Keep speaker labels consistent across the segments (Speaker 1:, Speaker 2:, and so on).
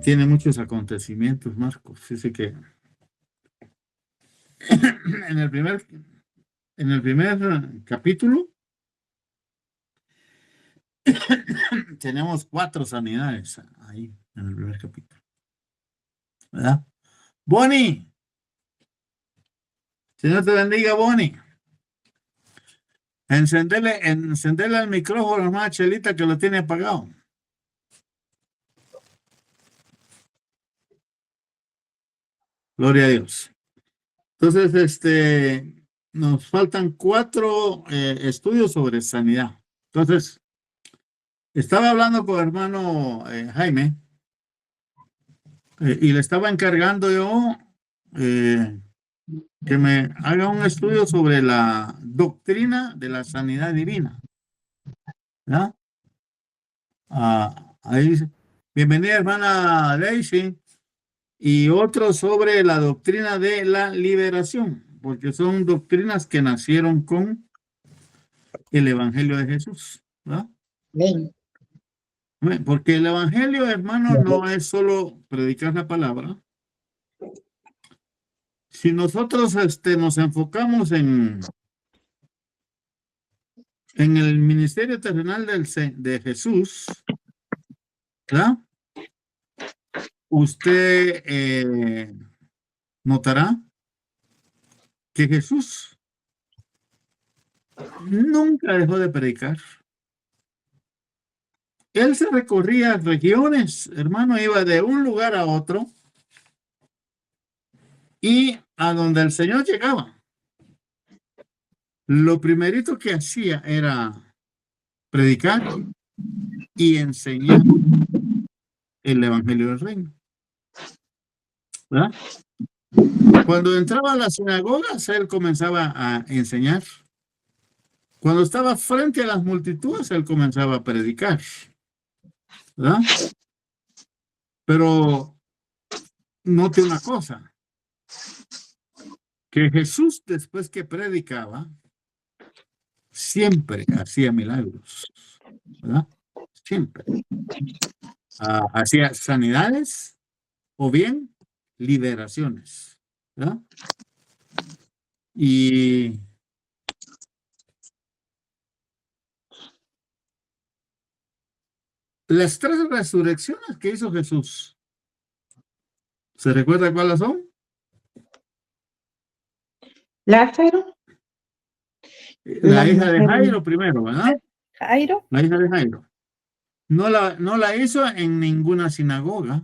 Speaker 1: tiene muchos acontecimientos, Marcos. Dice que en el primer capítulo tenemos 4 sanidades ahí en el primer capítulo, ¿verdad? Bonnie, Señor te bendiga, Bonnie. Encenderle el micrófono, hermana Chelita, que lo tiene apagado. Gloria a Dios. Entonces, nos faltan 4 estudios sobre sanidad. Entonces, estaba hablando con el hermano Jaime y le estaba encargando yo que me haga un estudio sobre la doctrina de la sanidad divina. ¿Ya? Ahí dice, bienvenida hermana Daisy. Y otro sobre la doctrina de la liberación, porque son doctrinas que nacieron con el Evangelio de Jesús, ¿verdad?
Speaker 2: Amén.
Speaker 1: Porque el Evangelio, hermano, no es solo predicar la palabra. Si nosotros nos enfocamos en el ministerio terrenal de Jesús, ¿verdad? Usted notará que Jesús nunca dejó de predicar. Él se recorría regiones, hermano, iba de un lugar a otro y a donde el Señor llegaba. Lo primerito que hacía era predicar y enseñar el Evangelio del Reino, ¿verdad? Cuando entraba a las sinagogas, él comenzaba a enseñar. Cuando estaba frente a las multitudes, él comenzaba a predicar, ¿verdad? Pero note una cosa, que Jesús, después que predicaba, siempre hacía milagros, ¿verdad? Siempre. Hacía sanidades o bien liberaciones, ¿verdad? Y las 3 resurrecciones que hizo Jesús, ¿se recuerda cuáles son?
Speaker 2: Lázaro.
Speaker 1: La hija de Jairo primero, ¿verdad?
Speaker 2: Jairo.
Speaker 1: La hija de Jairo. No la hizo en ninguna sinagoga,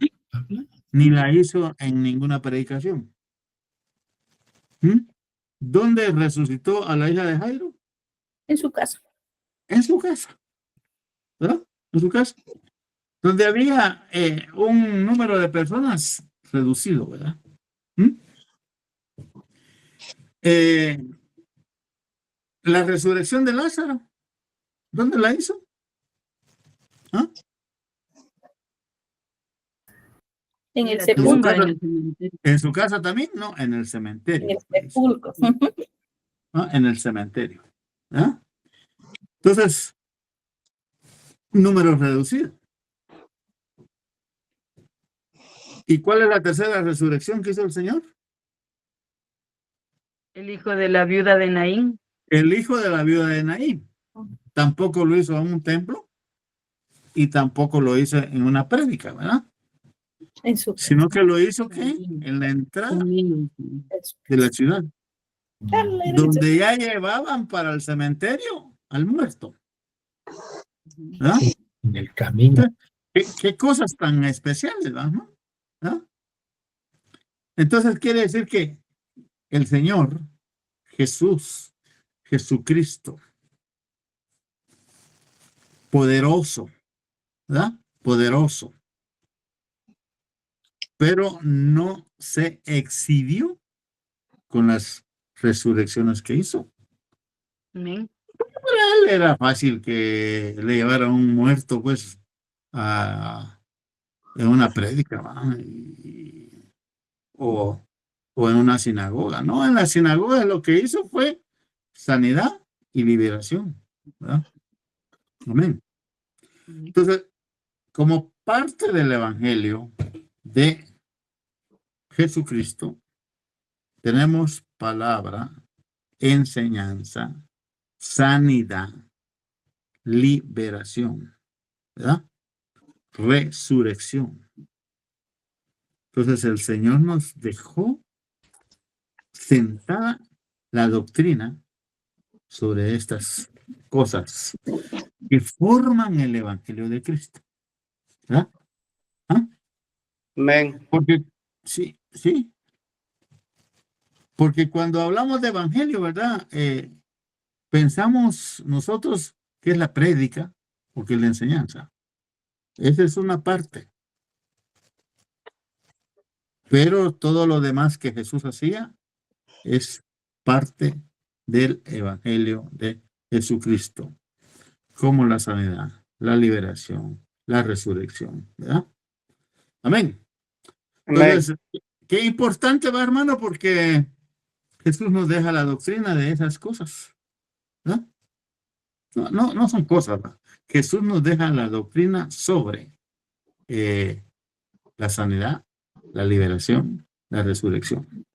Speaker 1: ni la hizo en ninguna predicación. ¿Dónde resucitó a la hija de Jairo?
Speaker 2: En su casa.
Speaker 1: En su casa, ¿verdad? En su casa. Donde había un número de personas reducido, ¿verdad? La resurrección de Lázaro, ¿dónde la hizo? ¿Ah?
Speaker 2: En el sepulcro.
Speaker 1: En su casa también, no, en el cementerio.
Speaker 2: En el sepulcro.
Speaker 1: ¿Ah? En el cementerio. ¿Ah? Entonces, número reducido. ¿Y cuál es la tercera resurrección que hizo el Señor?
Speaker 3: El hijo de la viuda de Naín.
Speaker 1: El hijo de la viuda de Naín. Tampoco lo hizo en un templo y tampoco lo hizo en una prédica, ¿verdad? Sino que lo hizo ¿qué? En la entrada de la ciudad, donde ya llevaban para el cementerio al muerto, ¿verdad?
Speaker 4: En el camino.
Speaker 1: ¿Qué cosas tan especiales, ¿verdad? Entonces quiere decir que el Señor Jesucristo, poderoso, ¿verdad? Poderoso, pero no se exhibió con las resurrecciones que hizo.
Speaker 3: Amén.
Speaker 1: Para él era fácil que le llevara un muerto, pues, en una prédica, o en una sinagoga. No, en la sinagoga lo que hizo fue sanidad y liberación, ¿verdad? Amén. Entonces, como parte del Evangelio de Jesucristo, tenemos palabra, enseñanza, sanidad, liberación, ¿verdad? Resurrección. Entonces el Señor nos dejó sentada la doctrina sobre estas cosas que forman el Evangelio de Cristo, ¿verdad? ¿Ah?
Speaker 4: Amén.
Speaker 1: Porque, sí, sí. Porque cuando hablamos de Evangelio, ¿verdad? Pensamos nosotros que es la prédica o que es la enseñanza. Esa es una parte. Pero todo lo demás que Jesús hacía es parte del Evangelio de Jesucristo, como la sanidad, la liberación, la resurrección, ¿verdad? Amén.
Speaker 4: Amén.
Speaker 1: Entonces, qué importante, va, hermano, porque Jesús nos deja la doctrina de esas cosas, ¿verdad? No son cosas, ¿verdad? Jesús nos deja la doctrina sobre la sanidad, la liberación, la resurrección.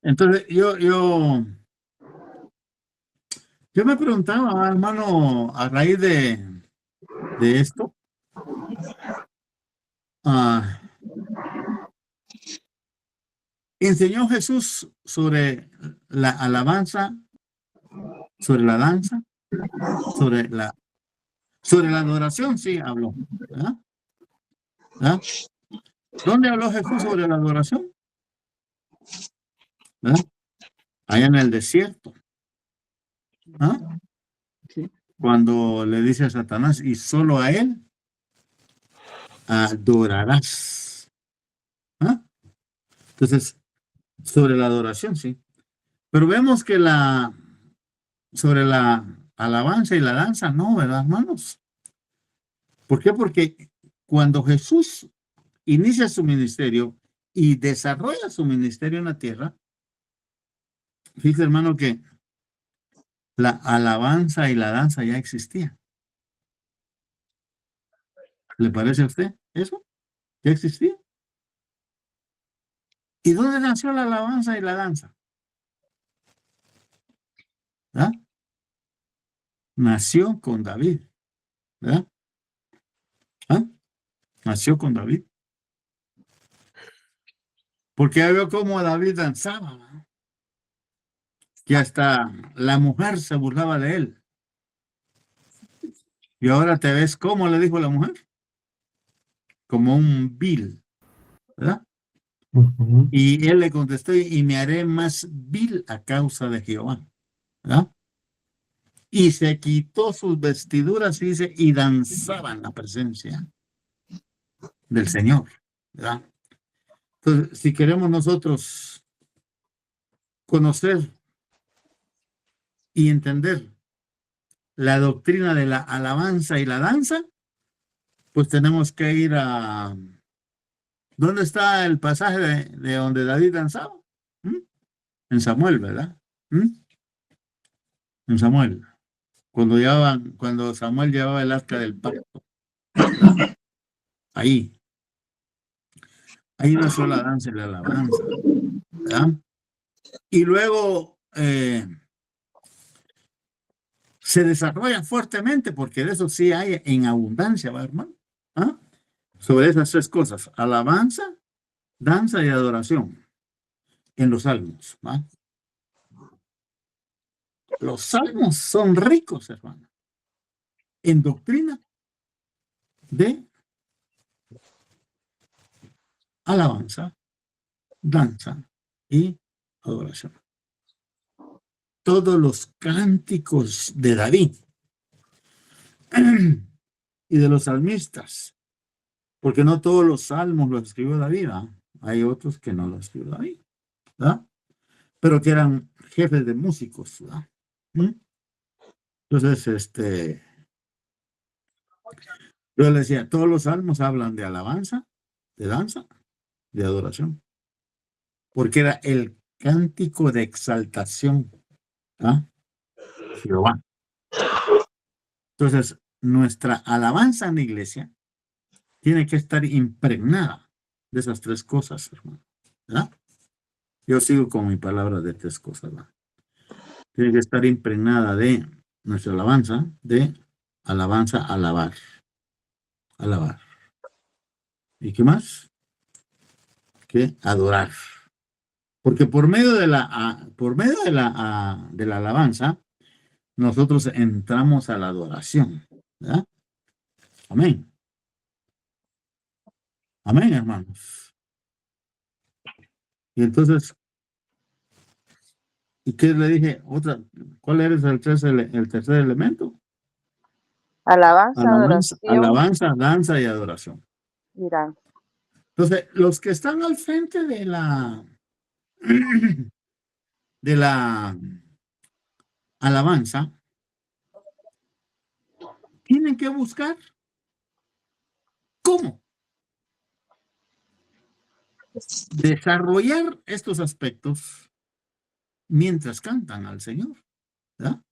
Speaker 1: Entonces, yo me preguntaba, hermano, a raíz de esto, enseñó Jesús sobre la alabanza, sobre la danza, sobre la adoración, sí habló, ¿verdad? ¿Verdad? ¿Dónde habló Jesús sobre la adoración? ¿Verdad? Allá en el desierto. ¿Ah?
Speaker 3: Sí.
Speaker 1: Cuando le dice a Satanás, y solo a él adorarás. ¿Ah? Entonces, sobre la adoración, sí. Pero vemos que sobre la alabanza y la danza, no, ¿verdad, hermanos? ¿Por qué? Porque cuando Jesús inicia su ministerio y desarrolla su ministerio en la tierra, fíjese, hermano, que la alabanza y la danza ya existían. ¿Le parece a usted eso? ¿Ya existía? ¿Y dónde nació la alabanza y la danza? ¿Verdad? Nació con David, ¿verdad? ¿Ah? Nació con David. Porque veo cómo David danzaba, ¿verdad? Que hasta la mujer se burlaba de él. Y ahora te ves cómo le dijo la mujer. Como un vil, ¿verdad? Y él le contestó, y me haré más vil a causa de Jehová, ¿verdad? Y se quitó sus vestiduras, y dice, y danzaba en la presencia del Señor, ¿verdad? Entonces, si queremos nosotros conocer y entender la doctrina de la alabanza y la danza, pues tenemos que ir a... ¿Dónde está el pasaje de donde David danzaba? ¿Mm? En Samuel, ¿verdad? ¿Mm? En Samuel. Cuando Samuel llevaba el arca del pacto. Ahí nació la danza y la alabanza, ¿verdad? Y luego se desarrolla fuertemente, porque de eso sí hay en abundancia, ¿va, hermano? ¿Ah? Sobre esas tres cosas: alabanza, danza y adoración en los salmos, ¿va? Los salmos son ricos, hermano, en doctrina de alabanza, danza y adoración. Todos los cánticos de David y de los salmistas, porque no todos los salmos los escribió David, ¿verdad? Hay otros que no los escribió David, ¿verdad? Pero que eran jefes de músicos, ¿verdad? Entonces, yo le decía, todos los salmos hablan de alabanza, de danza, de adoración, porque era el cántico de exaltación a Jehová. Entonces, nuestra alabanza en la iglesia tiene que estar impregnada de esas tres cosas, hermano. ¿Verdad? Yo sigo con mi palabra de tres cosas. ¿Verdad? Tiene que estar impregnada de nuestra alabanza, alabar. Alabar. ¿Y qué más? Que adorar. Porque por medio de la alabanza, nosotros entramos a la adoración. ¿Verdad? Amén. Amén, hermanos. Y entonces, ¿y qué le dije? ¿Cuál era el tercer elemento?
Speaker 5: Alabanza, adoración.
Speaker 1: Alabanza, danza y adoración.
Speaker 5: Dirán.
Speaker 1: Entonces, los que están al frente de la alabanza tienen que buscar cómo desarrollar estos aspectos mientras cantan al Señor, ¿verdad?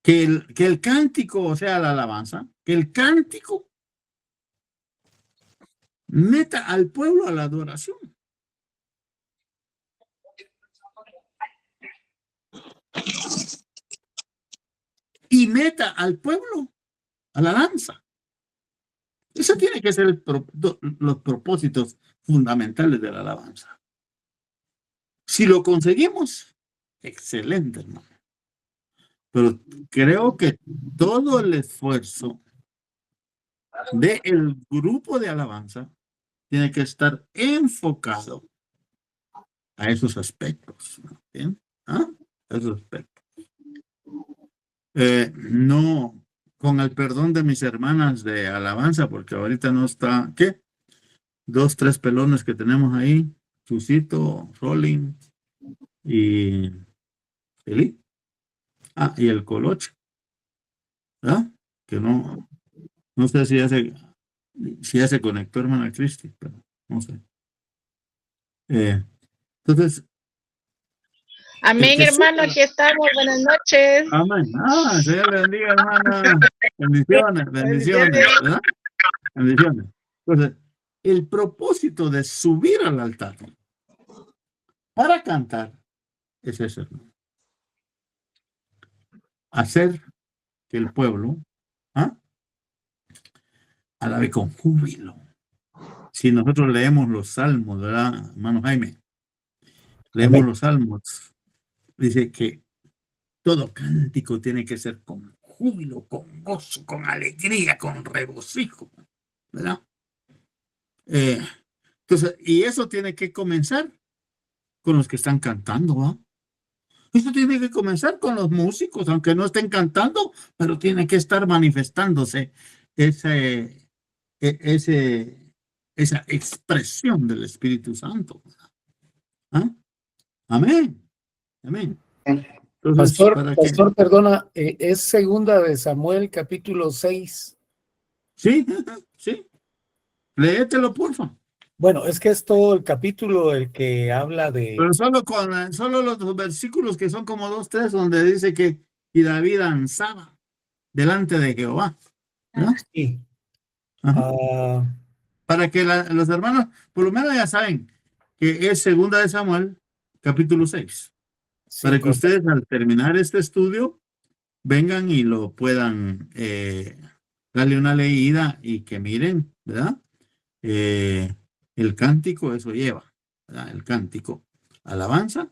Speaker 1: Que el cántico, o sea, la alabanza, que el cántico meta al pueblo a la adoración. Y meta al pueblo a la danza. Eso tiene que ser los propósitos fundamentales de la alabanza. Si lo conseguimos, excelente, hermano. Pero creo que todo el esfuerzo del grupo de alabanza tiene que estar enfocado a esos aspectos. ¿Bien? ¿Ah? Esos aspectos. No, con el perdón de mis hermanas de alabanza, porque ahorita no está, ¿qué? 2, 3 pelones que tenemos ahí, Susito, Rolling y Eli. Y el Coloche. ¿Ah? Que no sé si ya se conectó, hermana Cristi, pero no sé. Entonces.
Speaker 6: Amén, hermano, aquí estamos. Buenas noches.
Speaker 1: Amén. Señor le bendiga, hermana. Bendiciones, ¿verdad? Bendiciones. Entonces, el propósito de subir al altar para cantar es eso, hermano. Hacer que el pueblo alabe con júbilo. Si nosotros leemos los salmos, ¿verdad, hermano Jaime? Leemos los salmos. Dice que todo cántico tiene que ser con júbilo, con gozo, con alegría, con regocijo, ¿verdad? Entonces, y eso tiene que comenzar con los que están cantando, ¿va? Eso tiene que comenzar con los músicos, aunque no estén cantando, pero tiene que estar manifestándose esa expresión del Espíritu Santo. Amén. Amén. Entonces,
Speaker 7: Pastor, perdona, es segunda de Samuel, capítulo 6.
Speaker 1: Sí. Léetelo, porfa.
Speaker 7: Bueno, es que es todo el capítulo el que habla de...
Speaker 1: Pero solo los versículos que son como 2, 3, donde dice que y David danzaba delante de Jehová. ¿No?
Speaker 7: Sí.
Speaker 1: Para que los hermanos, por lo menos ya saben que es segunda de Samuel, capítulo 6. Sí, para que ustedes al terminar este estudio vengan y lo puedan darle una leída y que miren, ¿verdad? El cántico, eso lleva, ¿verdad? El cántico, alabanza,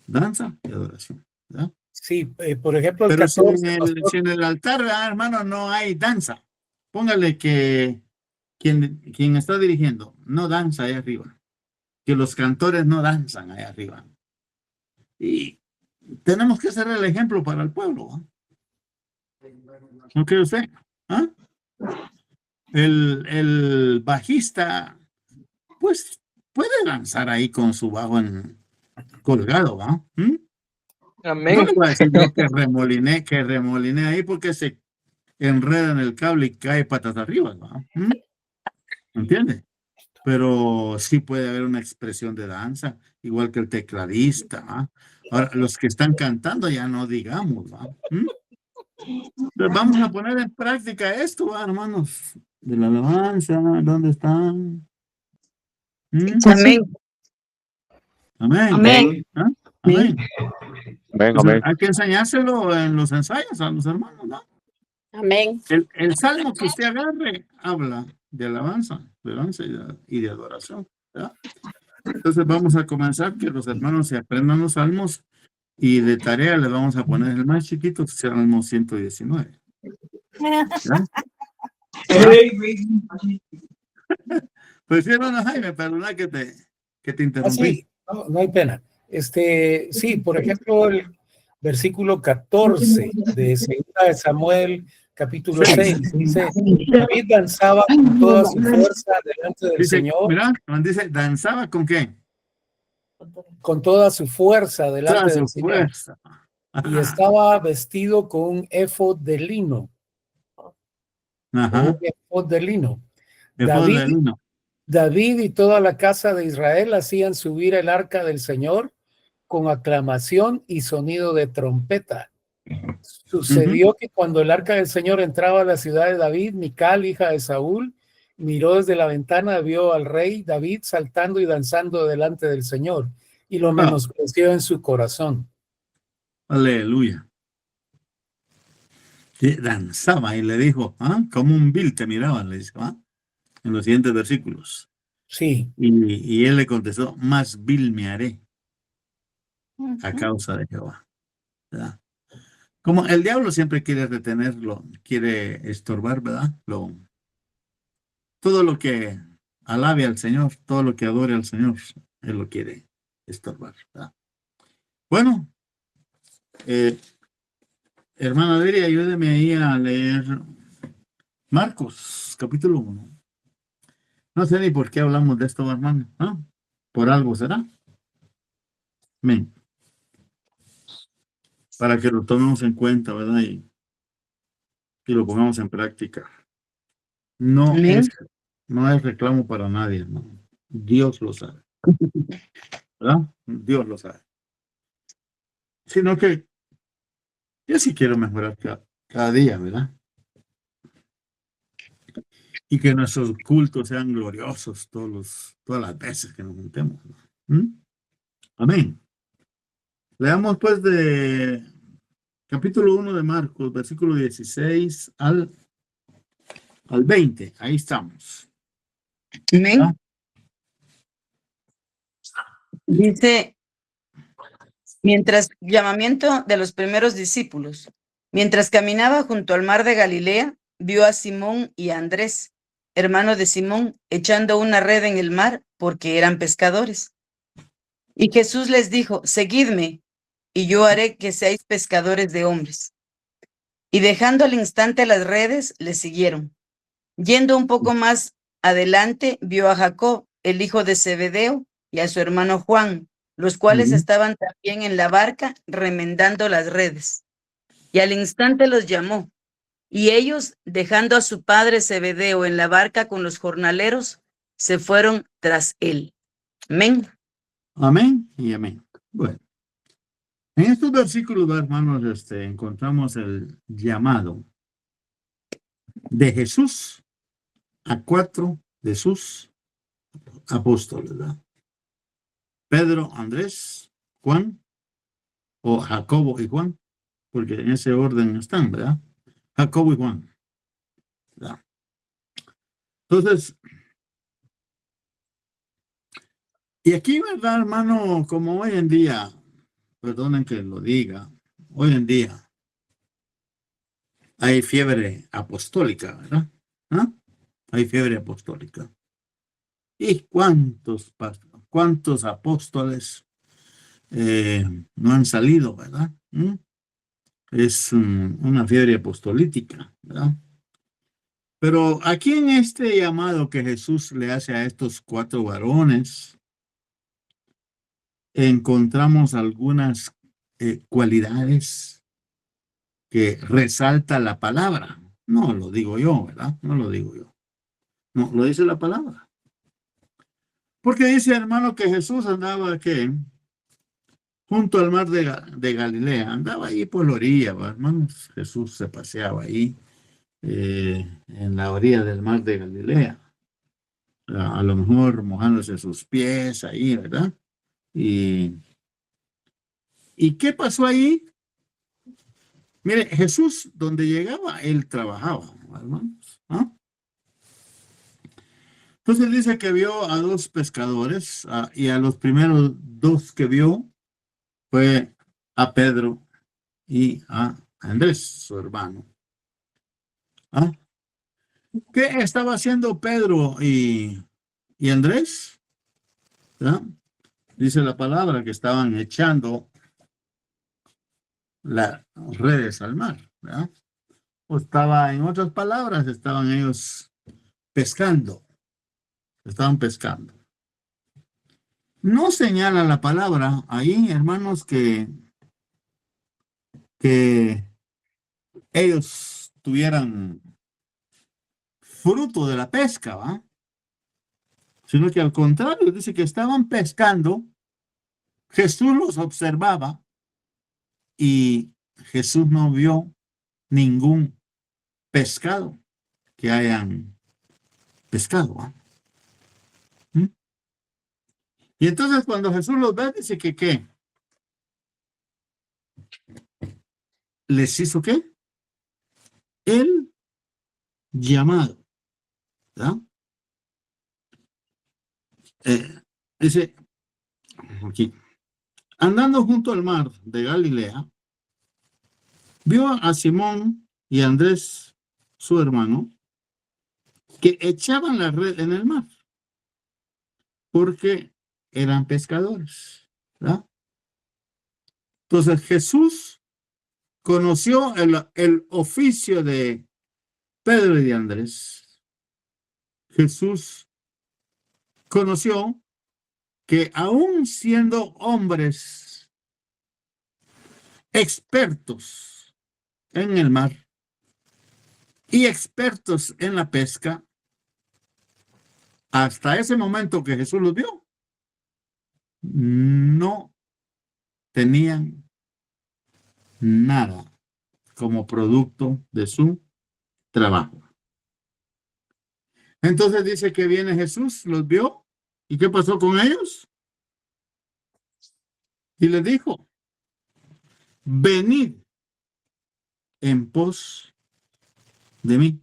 Speaker 1: danza y adoración, ¿verdad?
Speaker 7: Sí, por ejemplo,
Speaker 1: pero si en el altar, ¿verdad, hermano? No hay danza. Póngale que quien está dirigiendo no danza ahí arriba, que los cantores no danzan ahí arriba. Y tenemos que ser el ejemplo para el pueblo. ¿No cree usted? El bajista, pues, puede danzar ahí con su bajo colgado, ¿va?
Speaker 8: Amén.
Speaker 1: No le voy a decir yo que remoline ahí porque se enreda en el cable y cae patas arriba, ¿va? ¿Entiende? Pero sí puede haber una expresión de danza, igual que el tecladista, ¿va? Ahora, los que están cantando ya no digamos, ¿va? Pues vamos a poner en práctica esto, ¿va, hermanos? De la alabanza, ¿dónde están?
Speaker 3: Amén.
Speaker 1: Amén.
Speaker 3: Amén.
Speaker 1: ¿Ah? Amén.
Speaker 9: Amén,
Speaker 1: Pues
Speaker 9: amén.
Speaker 1: hay que enseñárselo en los ensayos a los hermanos, ¿no?
Speaker 6: Amén.
Speaker 1: El salmo que usted agarre habla de alabanza y de adoración, ¿verdad? Entonces vamos a comenzar que los hermanos se aprendan los salmos y de tarea le vamos a poner el más chiquito, que sea el Salmo 119. ¿Ya? Pues sí, hermano Jaime, perdona que te interrumpí.
Speaker 7: Sí, no hay pena. Sí, por ejemplo, el versículo 14 de 2 de Samuel, capítulo 6, dice, David danzaba con toda su fuerza delante del
Speaker 1: Dice,
Speaker 7: Señor,
Speaker 1: mira, dice, ¿danzaba con qué?
Speaker 7: con toda su fuerza delante
Speaker 1: Toda
Speaker 7: del
Speaker 1: su
Speaker 7: Señor,
Speaker 1: fuerza.
Speaker 7: y estaba vestido con un éfod de lino, o
Speaker 1: Ajá.
Speaker 7: un éfod de lino.
Speaker 1: Éfod de lino.
Speaker 7: David y toda la casa de Israel hacían subir el arca del Señor con aclamación y sonido de trompeta. Sucedió que cuando el arca del Señor entraba a la ciudad de David, Mical, hija de Saúl, miró desde la ventana, vio al rey David saltando y danzando delante del Señor, y lo menospreció en su corazón.
Speaker 1: Aleluya. Y danzaba y le dijo, como un vil te miraban, le dice, en los siguientes versículos.
Speaker 7: Sí.
Speaker 1: Y él le contestó, más vil me haré a causa de Jehová. ¿Verdad? Como el diablo siempre quiere retenerlo, quiere estorbar, ¿verdad? Todo lo que alabe al Señor, todo lo que adore al Señor, él lo quiere estorbar, ¿verdad? Bueno, hermana Adri, ayúdeme ahí a leer Marcos, capítulo 1. No sé ni por qué hablamos de esto, hermano, ¿no? Por algo será. Amén. Para que lo tomemos en cuenta, ¿verdad? Y lo pongamos en práctica. No es reclamo para nadie, hermano. Dios lo sabe. ¿Verdad? Dios lo sabe. Sino que yo sí quiero mejorar cada día, ¿verdad? Y que nuestros cultos sean gloriosos todas las veces que nos juntemos. Amén. Leamos pues de capítulo 1 de Marcos, versículo 16 al 20. Ahí estamos.
Speaker 3: Amén.
Speaker 1: ¿Ah?
Speaker 3: Dice, llamamiento de los primeros discípulos. Mientras caminaba junto al mar de Galilea, vio a Simón y a Andrés, hermano de Simón, echando una red en el mar porque eran pescadores. Y Jesús les dijo, seguidme, y yo haré que seáis pescadores de hombres. Y dejando al instante las redes, le siguieron. Yendo un poco más adelante, vio a Jacob, el hijo de Zebedeo, y a su hermano Juan, los cuales estaban también en la barca remendando las redes. Y al instante los llamó. Y ellos, dejando a su padre Zebedeo en la barca con los jornaleros, se fueron tras él. Amén.
Speaker 1: Amén y amén. Bueno, en estos versículos, hermanos, encontramos el llamado de Jesús a 4 de sus apóstoles, ¿verdad? Pedro, Andrés, Juan, o Jacobo y Juan, porque en ese orden están, ¿verdad? Jacobo y Juan, ¿verdad? Entonces, y aquí, ¿verdad, hermano? Como hoy en día, perdonen que lo diga, hoy en día hay fiebre apostólica, ¿verdad? Hay fiebre apostólica. ¿Y cuántos apóstoles no han salido, verdad? Es una fiebre apostolítica, ¿verdad? Pero aquí en este llamado que Jesús le hace a estos 4 varones, encontramos algunas cualidades que resalta la palabra. No lo digo yo, ¿verdad? No lo digo yo. No, lo dice la palabra. Porque dice, hermano, que Jesús andaba, ¿qué? junto al mar de Galilea. Andaba ahí por la orilla, ¿va, hermanos? Jesús se paseaba ahí en la orilla del mar de Galilea. A lo mejor mojándose sus pies ahí, ¿verdad? ¿Y qué pasó ahí? Mire, Jesús, donde llegaba, él trabajaba, hermanos. ¿Ah? Entonces dice que vio a dos pescadores y a los primeros dos que vio fue a Pedro y a Andrés, su hermano. ¿Ah? ¿Qué estaba haciendo Pedro y Andrés? ¿Ah? Dice la palabra que estaban echando las redes al mar, ¿verdad? O estaba, en otras palabras, estaban ellos pescando. Estaban pescando. No señala la palabra ahí, hermanos, que ellos tuvieran fruto de la pesca, ¿va? Sino que al contrario, dice que estaban pescando, Jesús los observaba y Jesús no vio ningún pescado que hayan pescado, ¿va? ¿Mm? Y entonces cuando Jesús los ve, dice que ¿qué? ¿Les hizo qué? El llamado, ¿verdad? Dice aquí, andando junto al mar de Galilea, vio a Simón y a Andrés, su hermano, que echaban la red en el mar, porque eran pescadores, ¿verdad? Entonces Jesús conoció el oficio de Pedro y de Andrés. Jesús conoció que aún siendo hombres expertos en el mar y expertos en la pesca, hasta ese momento que Jesús los vio, no tenían nada como producto de su trabajo. Entonces dice que viene Jesús, los vio, ¿y qué pasó con ellos? Y les dijo, venid en pos de mí,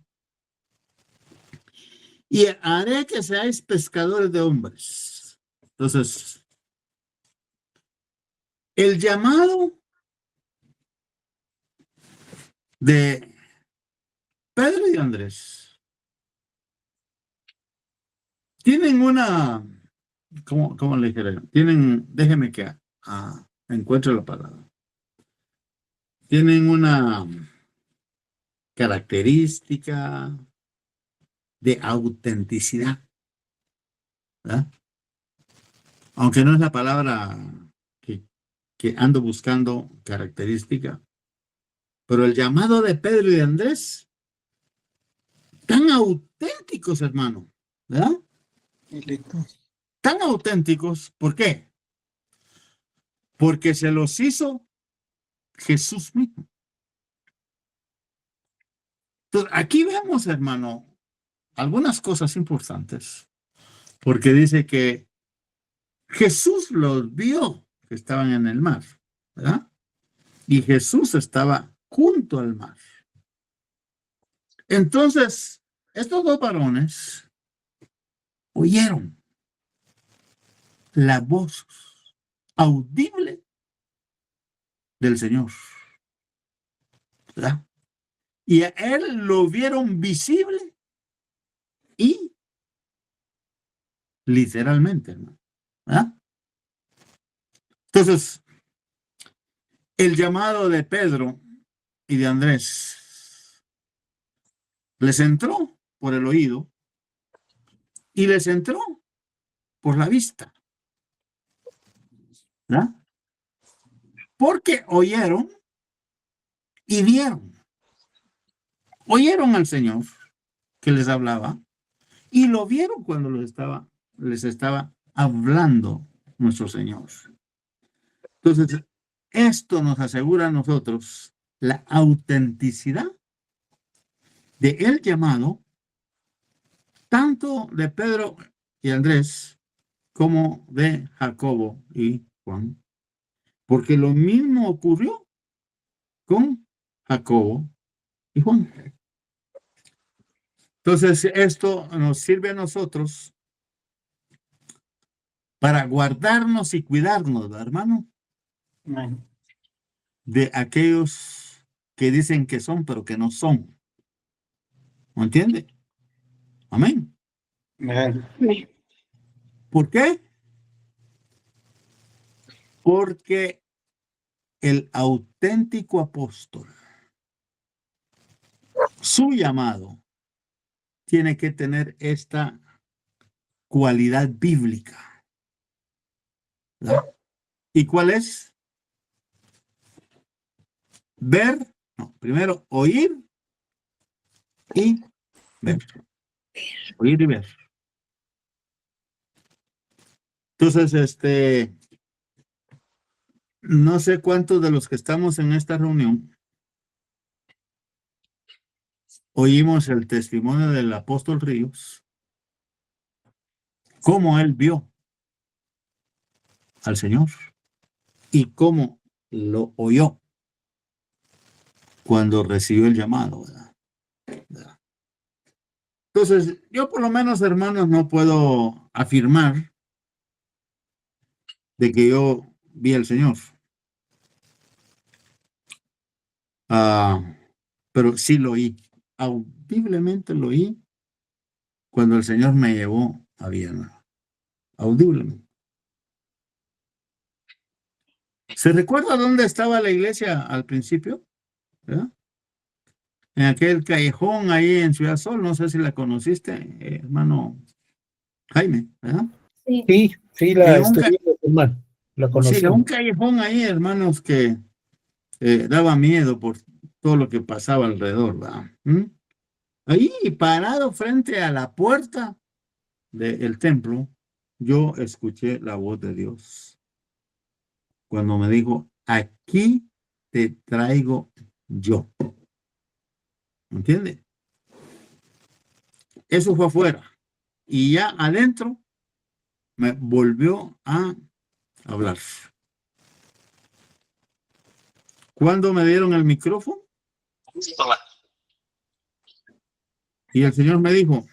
Speaker 1: y haré que seáis pescadores de hombres. Entonces, el llamado de Pedro y Andrés tienen una, ¿cómo le dijera? Tienen, déjeme que encuentre la palabra. Tienen una característica de autenticidad, ¿verdad? Aunque no es la palabra que ando buscando característica, pero el llamado de Pedro y de Andrés, tan auténticos, hermano, ¿verdad? Tan auténticos, ¿por qué? Porque se los hizo Jesús mismo. Entonces, aquí vemos, hermano, algunas cosas importantes, porque dice que Jesús los vio que estaban en el mar, ¿verdad? Y Jesús estaba junto al mar. Entonces, estos dos varones oyeron la voz audible del Señor, ¿verdad? Y a él lo vieron visible y literalmente, ¿verdad? Entonces, el llamado de Pedro y de Andrés les entró por el oído y les entró por la vista, ¿verdad? Porque oyeron y vieron. Oyeron al Señor que les hablaba y lo vieron cuando les estaba hablando nuestro Señor. Entonces, esto nos asegura a nosotros la autenticidad de el llamado, tanto de Pedro y Andrés como de Jacobo y Juan, porque lo mismo ocurrió con Jacobo y Juan. Entonces, esto nos sirve a nosotros para guardarnos y cuidarnos, ¿verdad, hermano?
Speaker 4: Amén.
Speaker 1: De aquellos que dicen que son, pero que no son. ¿Me entiende? Amén.
Speaker 4: Amén.
Speaker 1: ¿Por qué? Porque el auténtico apóstol, su llamado, tiene que tener esta cualidad bíblica, ¿verdad? ¿Y cuál es? Ver, no, primero oír y ver. Oír y ver. Entonces, no sé cuántos de los que estamos en esta reunión oímos el testimonio del apóstol Ríos, cómo él vio al Señor y cómo lo oyó cuando recibió el llamado, ¿verdad? Entonces, yo por lo menos, hermanos, no puedo afirmar de que yo vi al Señor. Pero sí lo oí, audiblemente lo oí cuando el Señor me llevó a Viena, audiblemente. ¿Se recuerda dónde estaba la iglesia al principio? ¿Verdad? En aquel callejón ahí en Ciudad Sol, no sé si la conociste, hermano Jaime, ¿verdad?
Speaker 2: Sí.
Speaker 7: Sí, la
Speaker 1: En un
Speaker 7: estoy viendo, hermano. La conocí.
Speaker 1: Sí, un callejón ahí, hermanos, que daba miedo por todo lo que pasaba alrededor, ¿verdad? Ahí, parado frente a la puerta del templo, yo escuché la voz de Dios cuando me dijo, aquí te traigo yo. ¿Entiende? Eso fue afuera. Y ya adentro me volvió a hablar. ¿Cuándo me dieron el micrófono? Y el Señor me dijo,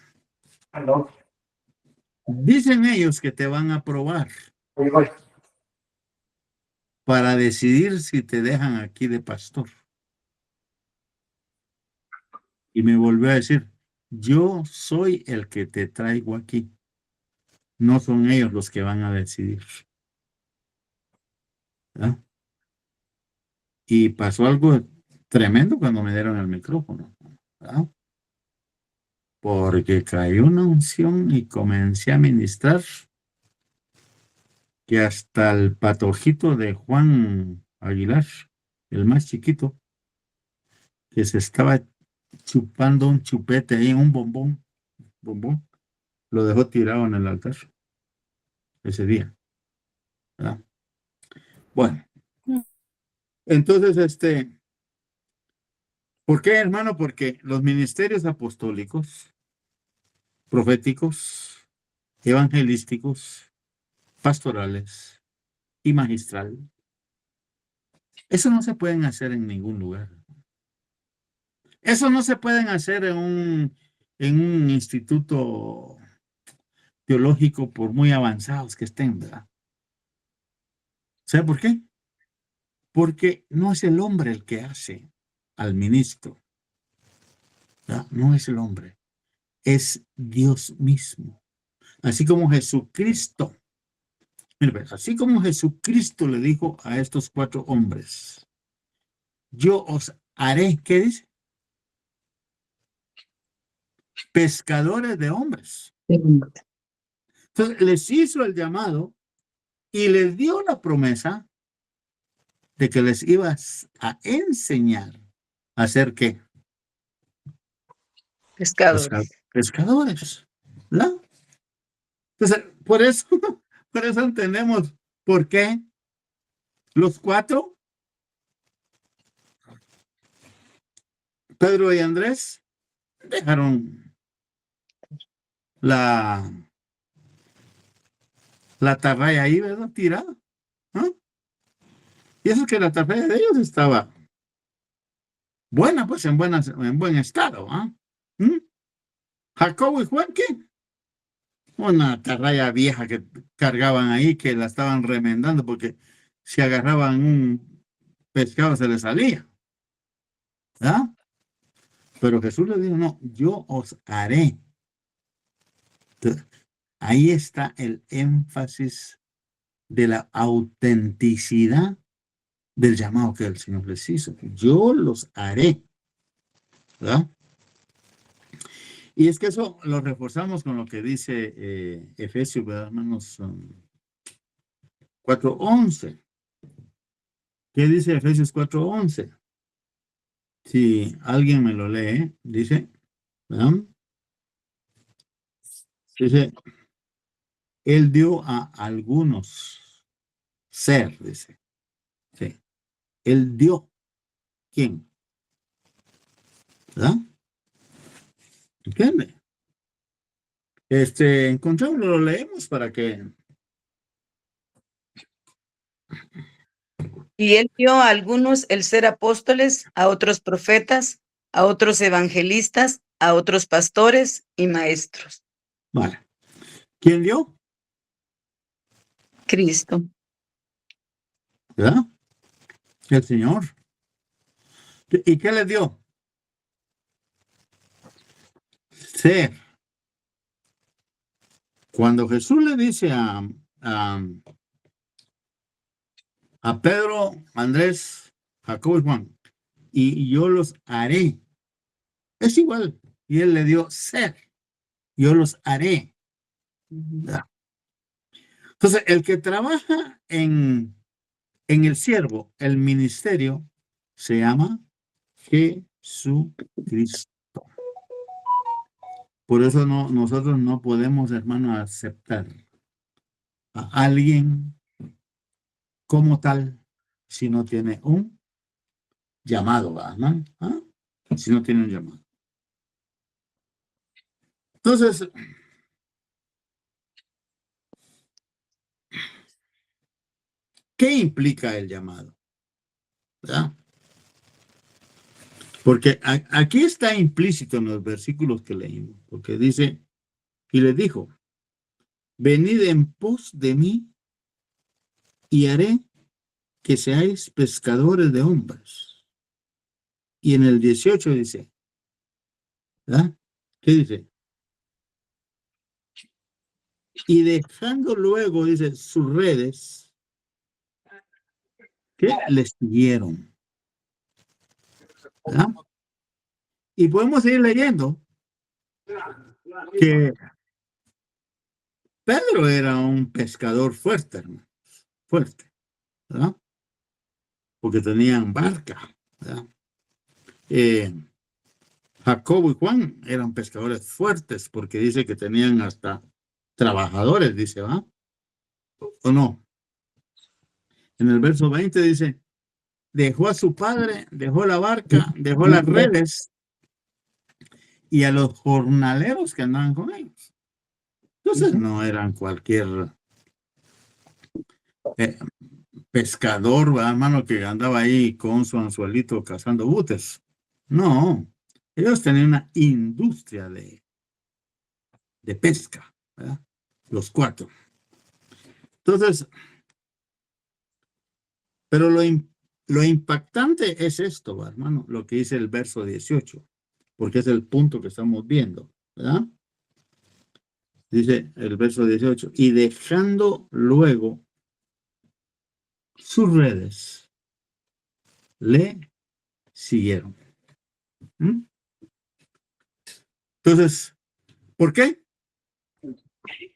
Speaker 1: dicen ellos que te van a probar para decidir si te dejan aquí de pastor. Y me volvió a decir, yo soy el que te traigo aquí. No son ellos los que van a decidir. ¿Verdad? Y pasó algo tremendo cuando me dieron el micrófono, ¿verdad? Porque cayó una unción y comencé a ministrar que hasta el patojito de Juan Aguilar, el más chiquito, que se estaba chupando un chupete ahí, un bombón, lo dejó tirado en el altar ese día, ¿verdad? Bueno, entonces, ¿por qué, hermano? Porque los ministerios apostólicos, proféticos, evangelísticos, pastorales y magistral, eso no se pueden hacer en ningún lugar. Eso no se pueden hacer en un instituto teológico por muy avanzados que estén, ¿verdad? ¿Sabe por qué? Porque no es el hombre el que hace al ministro, ¿verdad? No es el hombre, es Dios mismo. Así como Jesucristo, mire, así como Jesucristo le dijo a estos 4 hombres, yo os haré, ¿qué dice? Pescadores de hombres. Entonces les hizo el llamado y les dio la promesa de que les ibas a enseñar a hacer ¿qué? Pescadores, ¿verdad? Entonces, por eso entendemos por qué Los 4, Pedro y Andrés, dejaron la atarraya ahí, ¿verdad? Tirada. ¿Ah? Y eso que la atarraya de ellos estaba buena, pues en buen estado. ¿Ah? Jacobo y Juan, ¿qué? Una atarraya vieja que cargaban ahí, que la estaban remendando porque si agarraban un pescado se les salía. ¿Ah? Pero Jesús le dijo, no, yo os haré. Entonces, ahí está el énfasis de la autenticidad del llamado que el Señor les hizo. Yo los haré. ¿Verdad? Y es que eso lo reforzamos con lo que dice Efesios, ¿verdad, hermanos? 4:11. ¿Qué dice Efesios 4:11? Si alguien me lo lee, dice, ¿verdad? Dice, Él dio a algunos ser, dice. Sí. Él dio. ¿Quién? ¿Verdad? ¿Entiende? Encontramos, lo leemos para que.
Speaker 3: Y él dio a algunos el ser apóstoles, a otros profetas, a otros evangelistas, a otros pastores y maestros.
Speaker 1: Vale. ¿Quién dio?
Speaker 3: Cristo.
Speaker 1: ¿Verdad? El Señor. ¿Y qué le dio? Ser. Cuando Jesús le dice a Pedro, Andrés, Jacobo y Juan, y yo los haré, es igual. Y él le dio ser. Yo los haré. ¿Verdad? Entonces, el que trabaja en el siervo, el ministerio, se llama Jesucristo. Por eso nosotros no podemos, hermano, aceptar a alguien como tal si no tiene un llamado, ¿verdad? ¿Ah? Si no tiene un llamado. Entonces, ¿qué implica el llamado? ¿Verdad? Porque aquí está implícito en los versículos que leímos, porque dice, y les dijo, venid en pos de mí y haré que seáis pescadores de hombres. Y en el 18 dice, ¿verdad? ¿Qué dice? Y dejando luego, dice, sus redes, que les siguieron. ¿Verdad? Y podemos seguir leyendo que Pedro era un pescador fuerte, hermano, fuerte, ¿verdad? Porque tenían barca, ¿verdad? Jacobo y Juan eran pescadores fuertes porque dice que tenían hasta trabajadores, dice, ¿va? ¿O no? En el verso 20 dice, dejó a su padre, dejó la barca, dejó las redes y a los jornaleros que andaban con ellos. Entonces no eran cualquier pescador, ¿verdad, hermano, que andaba ahí con su anzuelito cazando butes. No, ellos tenían una industria de pesca, ¿verdad? Los 4. Entonces, pero lo impactante es esto, ¿verdad, hermano? Lo que dice el verso 18, porque es el punto que estamos viendo, ¿verdad? Dice el verso 18, y dejando luego sus redes, le siguieron. Entonces, ¿por qué?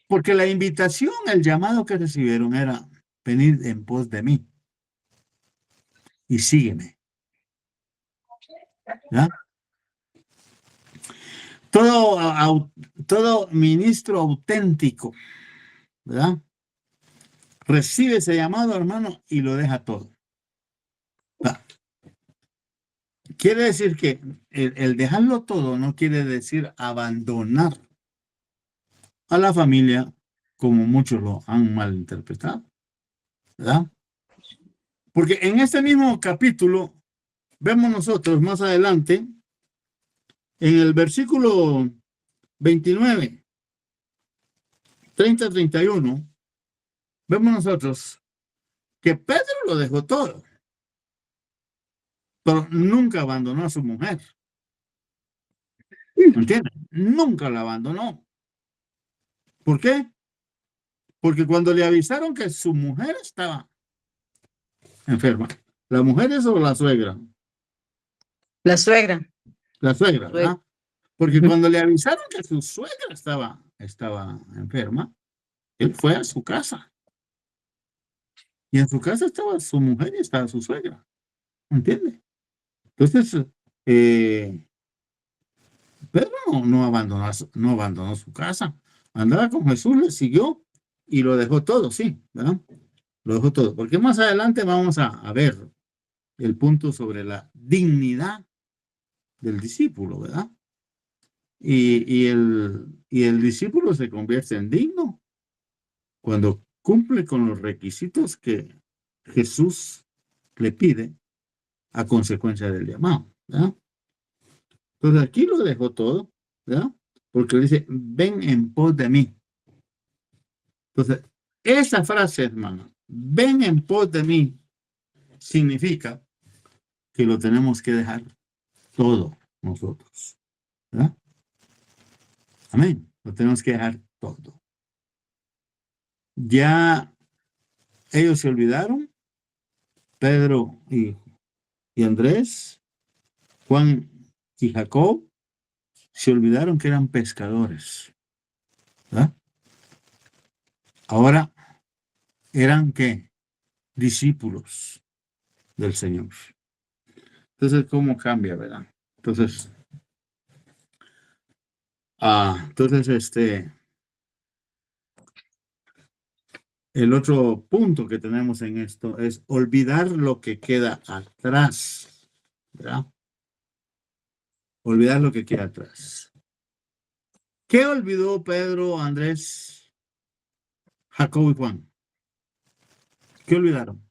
Speaker 1: Porque la invitación, el llamado que recibieron era venir en pos de mí y sígueme. ¿Ya? Todo ministro auténtico, ¿verdad? recibe ese llamado, hermano, y lo deja todo. Quiere decir que el dejarlo todo no quiere decir abandonar a la familia, como muchos lo han malinterpretado, ¿verdad? Porque en este mismo capítulo vemos nosotros más adelante, en el versículo 29, 30-31, vemos nosotros que Pedro lo dejó todo, pero nunca abandonó a su mujer. ¿Entiendes? Nunca la abandonó. ¿Por qué? Porque cuando le avisaron que su mujer estaba enferma, ¿la mujer es o la suegra?
Speaker 3: La suegra.
Speaker 1: La suegra, ¿verdad? Porque cuando le avisaron que su suegra estaba enferma, él fue a su casa. Y en su casa estaba su mujer y estaba su suegra. ¿Entiende? Entonces, Pedro no abandonó su casa. Andaba con Jesús, le siguió y lo dejó todo, sí, ¿verdad? Lo dejó todo. Porque más adelante vamos a ver el punto sobre la dignidad del discípulo, ¿verdad? Y el discípulo se convierte en digno cuando cumple con los requisitos que Jesús le pide a consecuencia del llamado, ¿verdad? Entonces aquí lo dejó todo, ¿verdad? Porque dice, ven en pos de mí. Entonces, esa frase, hermano, ven en pos de mí, significa que lo tenemos que dejar todo nosotros, ¿verdad? Amén. Lo tenemos que dejar todo. Ya ellos se olvidaron, Pedro y Andrés, Juan y Jacob, se olvidaron que eran pescadores, ¿verdad? Ahora eran ¿qué? Discípulos del Señor. Entonces, ¿cómo cambia, verdad? Entonces, el otro punto que tenemos en esto es olvidar lo que queda atrás, ¿verdad? Olvidar lo que queda atrás. ¿Qué olvidó Pedro, Andrés, Jacob y Juan? ¿Qué olvidaron?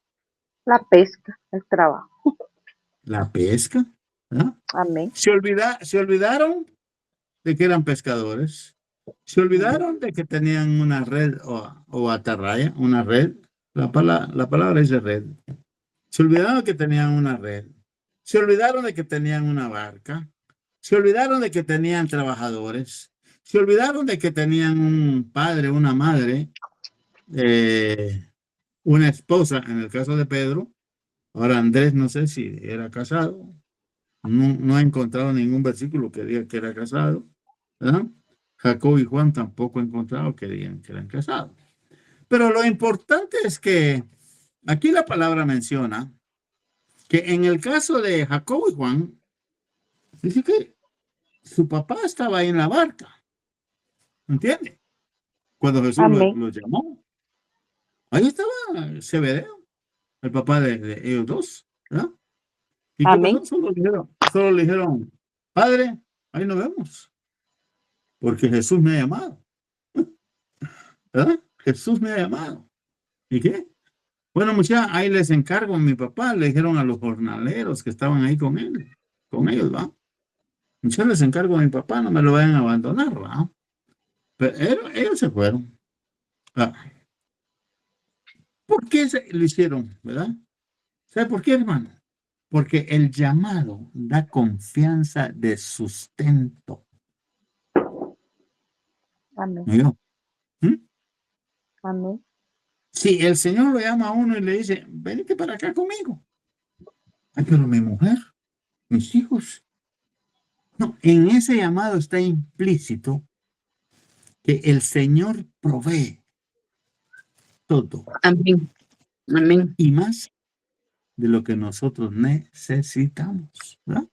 Speaker 5: La pesca, el trabajo.
Speaker 1: La pesca, ¿verdad?
Speaker 5: Amén.
Speaker 1: Se olvidaron de que eran pescadores. Se olvidaron de que tenían una red o atarraya, una red. La palabra dice red. Se olvidaron de que tenían una red. Se olvidaron de que tenían una barca. Se olvidaron de que tenían trabajadores. Se olvidaron de que tenían un padre, una madre, una esposa, en el caso de Pedro. Ahora Andrés no sé si era casado. No he encontrado ningún versículo que diga que era casado, ¿verdad? Jacob y Juan tampoco he encontrado que digan que eran casados. Pero lo importante es que aquí la palabra menciona que en el caso de Jacob y Juan, dice que su papá estaba ahí en la barca. ¿Entiende? Cuando Jesús los llamó. Ahí estaba Zebedeo, el papá de ellos dos, ¿verdad? ¿Y qué pasó? Solo le dijeron, Padre, ahí nos vemos. Porque Jesús me ha llamado. ¿Verdad? Jesús me ha llamado. ¿Y qué? Bueno, muchachos, ahí les encargo a mi papá. Le dijeron a los jornaleros que estaban ahí con él, con ellos, ¿va? Muchachos, les encargo a mi papá, no me lo vayan a abandonar, ¿va? Pero ellos se fueron. ¿Va? ¿Por qué lo hicieron, verdad? ¿Sabe por qué, hermano? Porque el llamado da confianza de sustento.
Speaker 5: Amén.
Speaker 1: ¿No?
Speaker 5: Amén.
Speaker 1: Si el Señor lo llama a uno y le dice, venite para acá conmigo. Ay, pero mi mujer, mis hijos. No, en ese llamado está implícito que el Señor provee todo.
Speaker 3: Amén. Amén.
Speaker 1: Y más de lo que nosotros necesitamos, ¿verdad?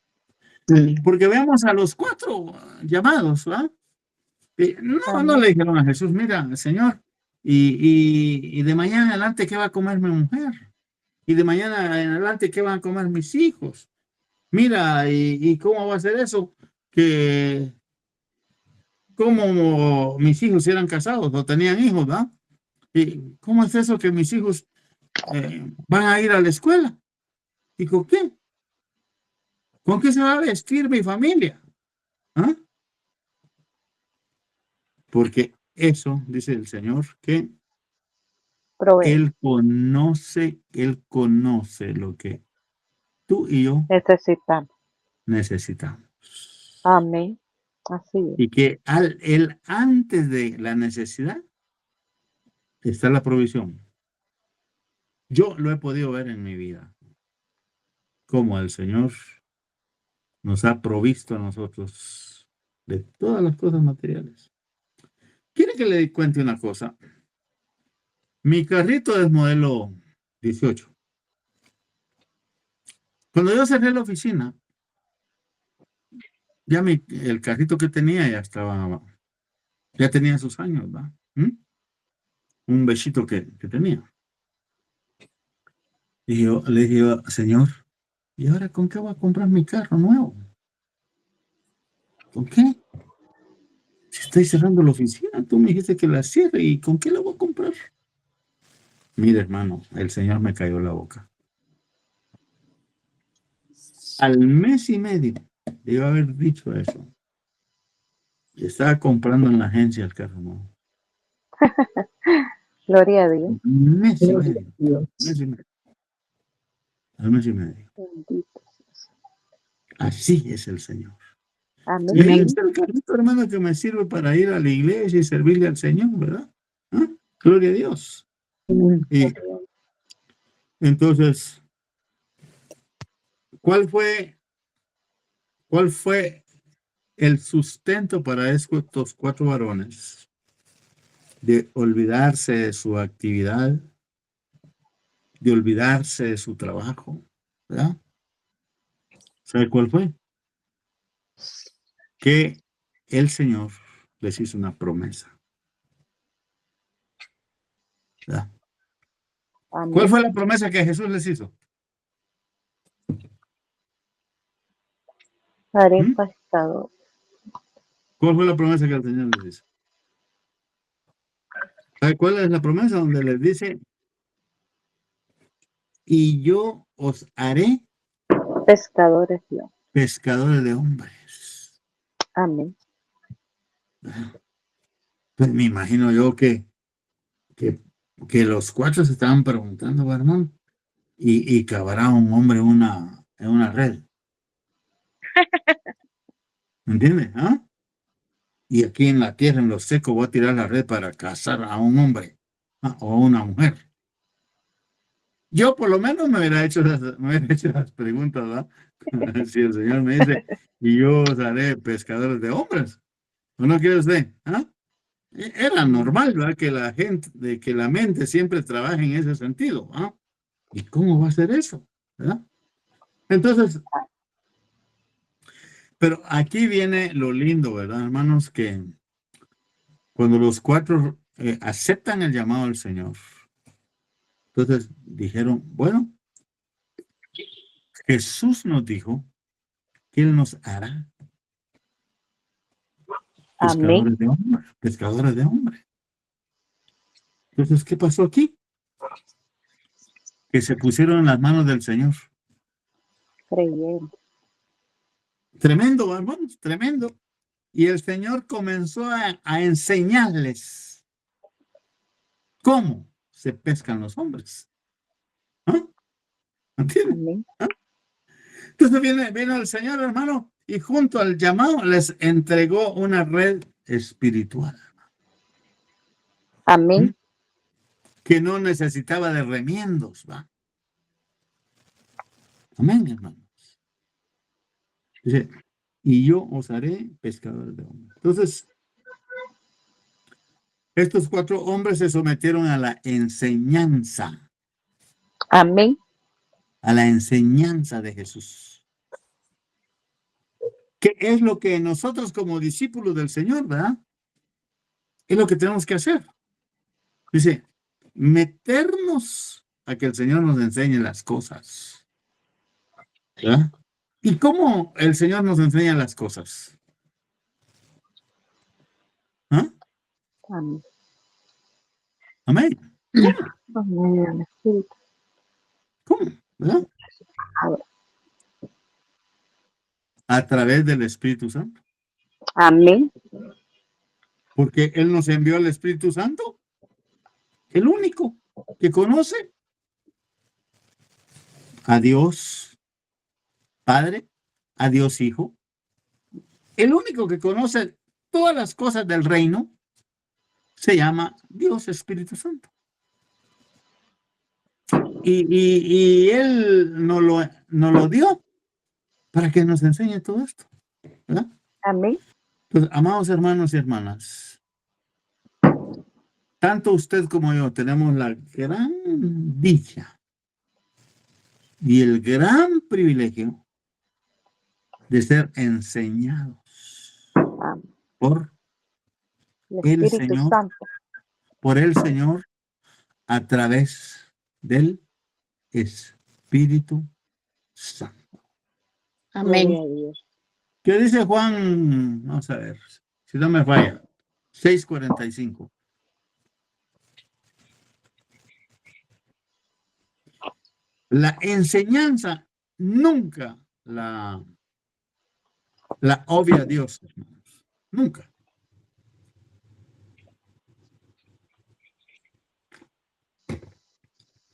Speaker 3: Amén.
Speaker 1: Porque veamos a los 4 llamados, ¿verdad? No le dijeron a Jesús, mira, Señor, Y de mañana en adelante, ¿qué va a comer mi mujer? Y de mañana en adelante, ¿qué van a comer mis hijos? Mira, ¿y cómo va a ser eso? Que como mis hijos eran casados o tenían hijos, ¿verdad? ¿Y cómo es eso que mis hijos van a ir a la escuela? ¿Y con qué? ¿Con qué se va a vestir mi familia? ¿Ah? Porque eso, dice el Señor, que
Speaker 5: Provee.
Speaker 1: Él conoce lo que tú y yo
Speaker 5: Necesitamos.
Speaker 1: necesitamos.
Speaker 5: Amén. Así es.
Speaker 1: Y que Él antes de la necesidad está la provisión. Yo lo he podido ver en mi vida, como el Señor nos ha provisto a nosotros de todas las cosas materiales. ¿Quiere que le cuente una cosa? Mi carrito es modelo 18. Cuando yo cerré la oficina, ya el carrito que tenía ya tenía sus años, ¿va? Un besito que tenía. Y yo le dije, Señor, ¿y ahora con qué voy a comprar mi carro nuevo? ¿Con qué? Si estoy cerrando la oficina, tú me dijiste que la cierre, ¿y con qué la voy a comprar? Mire, hermano, el Señor me cayó la boca. Al mes y medio de yo haber dicho eso, estaba comprando en la agencia el carro nuevo.
Speaker 5: Gloria a Dios.
Speaker 1: Mes y medio. Mes y medio. Al mes y medio.
Speaker 5: Bendito.
Speaker 1: Así es el Señor. Y
Speaker 5: Amén.
Speaker 1: ahí está el carrito, hermano, que me sirve para ir a la iglesia y servirle al Señor, ¿verdad? ¿Ah? Gloria a Dios. Y entonces, ¿cuál fue el sustento para estos 4 varones? De olvidarse de su actividad, de olvidarse de su trabajo, ¿verdad? ¿Sabe cuál fue? Que el Señor les hizo una promesa, ¿verdad?
Speaker 5: Amén.
Speaker 1: ¿Cuál fue la promesa que Jesús les hizo?
Speaker 5: Haré
Speaker 1: ¿Mm?
Speaker 5: pescador.
Speaker 1: ¿Cuál fue la promesa que el Señor les hizo? ¿Sabe cuál es la promesa? Donde les dice, y yo os haré
Speaker 5: Pescadores Dios.
Speaker 1: pescadores de hombres.
Speaker 5: Amén.
Speaker 1: Pues me imagino yo que los 4 se estaban preguntando, hermano, y cavará un hombre en una red. ¿Entiendes? ¿Ah? Y aquí en la tierra, en lo seco, voy a tirar la red para cazar a un hombre o a una mujer. Yo por lo menos me hubiera hecho las preguntas, ¿verdad? Si el Señor me dice, y yo os haré pescadores de hombres. ¿O no quiere usted? ¿Ah? Era normal, ¿verdad? Que la mente siempre trabaje en ese sentido. ¿Ah? ¿Y cómo va a ser eso? ¿Verdad? Entonces, pero aquí viene lo lindo, ¿verdad, hermanos? Que cuando los 4 aceptan el llamado del Señor, entonces dijeron, bueno, Jesús nos dijo que Él nos hará
Speaker 5: Amén.
Speaker 1: pescadores de hombres. Entonces, ¿qué pasó aquí? Que se pusieron en las manos del Señor.
Speaker 5: Creyeron.
Speaker 1: Tremendo, hermanos, tremendo. Y el Señor comenzó a enseñarles cómo se pescan los hombres. ¿Ah? ¿Entienden?
Speaker 5: Amén.
Speaker 1: ¿Ah? Entonces vino el Señor, hermano, y junto al llamado les entregó una red espiritual.
Speaker 5: Amén.
Speaker 1: Que no necesitaba de remiendos, ¿va? Amén, hermanos. Dice, y yo os haré pescadores de hombres. Entonces, estos 4 hombres se sometieron a la enseñanza.
Speaker 5: Amén.
Speaker 1: A la enseñanza de Jesús. ¿Qué es lo que nosotros como discípulos del Señor, verdad? Es lo que tenemos que hacer. Dice, meternos a que el Señor nos enseñe las cosas. ¿Verdad? ¿Y cómo el Señor nos enseña las cosas? ¿Ah?
Speaker 5: Amén.
Speaker 1: Amén.
Speaker 5: Por medio del Espíritu.
Speaker 1: ¿Cómo? ¿Verdad? A través del Espíritu Santo.
Speaker 5: Amén.
Speaker 1: Porque Él nos envió al Espíritu Santo. El único que conoce a Dios Padre, a Dios Hijo. El único que conoce todas las cosas del reino se llama Dios Espíritu Santo. Y Él nos lo dio para que nos enseñe todo esto. ¿Verdad?
Speaker 5: Amén.
Speaker 1: Pues, amados hermanos y hermanas, tanto usted como yo tenemos la gran dicha y el gran privilegio de ser enseñados por
Speaker 5: El
Speaker 1: el
Speaker 5: Espíritu
Speaker 1: Señor,
Speaker 5: Santo.
Speaker 1: por el Señor a través del Espíritu Santo.
Speaker 6: Amén.
Speaker 5: Gloria a Dios.
Speaker 1: ¿Qué dice Juan? Vamos a ver, si no me falla. 6:45. La enseñanza nunca la obvia a Dios, hermanos. Nunca.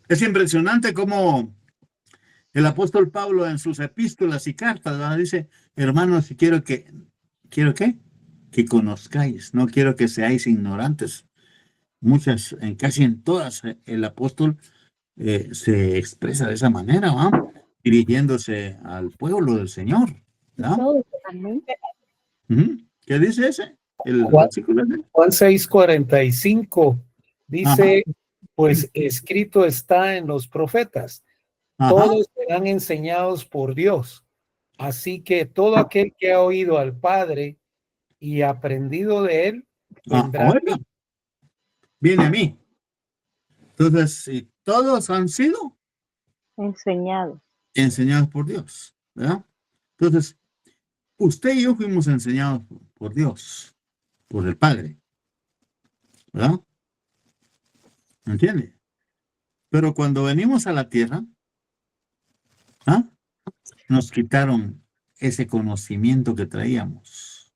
Speaker 1: Es impresionante cómo el apóstol Pablo en sus epístolas y cartas, ¿verdad? Dice, hermanos, quiero que conozcáis, no quiero que seáis ignorantes. Casi en todas, el apóstol se expresa de esa manera, ¿va? Dirigiéndose al pueblo del Señor, ¿verdad?
Speaker 5: Amén.
Speaker 1: ¿Qué dice ese? El
Speaker 7: Juan-
Speaker 1: versículo ese.
Speaker 7: Juan 6:45 dice, pues escrito está en los profetas,
Speaker 1: Ajá.
Speaker 7: todos serán enseñados por Dios. Así que todo aquel que ha oído al Padre y aprendido de él, vendrá a
Speaker 1: Oiga,
Speaker 7: mí.
Speaker 1: viene a mí. Entonces, si todos han sido
Speaker 5: Enseñado.
Speaker 1: enseñados por Dios, ¿verdad? Entonces, usted y yo fuimos enseñados por Dios, por el Padre, ¿verdad? ¿Me entiende? Pero cuando venimos a la tierra, ¿ah? Nos quitaron ese conocimiento que traíamos.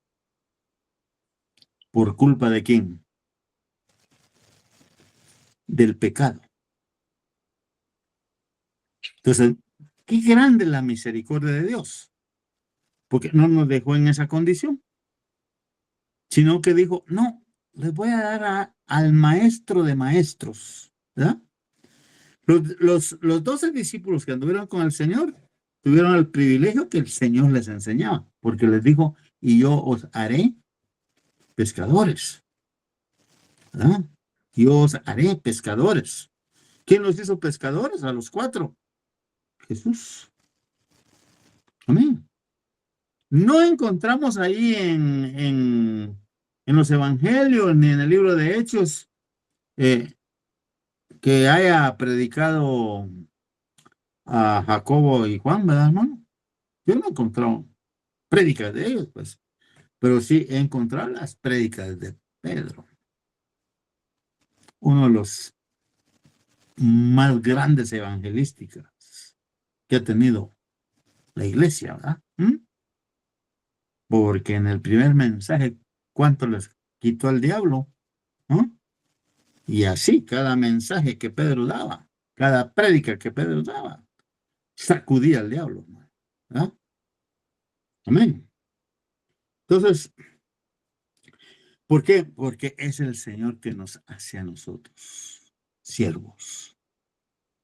Speaker 1: ¿Por culpa de quién? Del pecado. Entonces, qué grande la misericordia de Dios. Porque no nos dejó en esa condición, sino que dijo, no, les voy a dar al maestro de maestros, ¿verdad? Los 12 discípulos que anduvieron con el Señor tuvieron el privilegio que el Señor les enseñaba, porque les dijo, y yo os haré pescadores, ¿verdad? Yo os haré pescadores. ¿Quién los hizo pescadores? A los 4. Jesús. Amén. No encontramos ahí en los evangelios ni en el libro de Hechos que haya predicado a Jacobo y Juan, ¿verdad, hermano? Yo no he encontrado prédicas de ellos, pues, pero sí he encontrado las prédicas de Pedro, uno de los más grandes evangelísticas que ha tenido la iglesia, ¿verdad? Porque en el primer mensaje, ¿cuánto les quitó al diablo? ¿No? Y así, cada mensaje que Pedro daba, cada prédica que Pedro daba, sacudía al diablo, ¿verdad? Amén. Entonces, ¿por qué? Porque es el Señor que nos hace a nosotros siervos.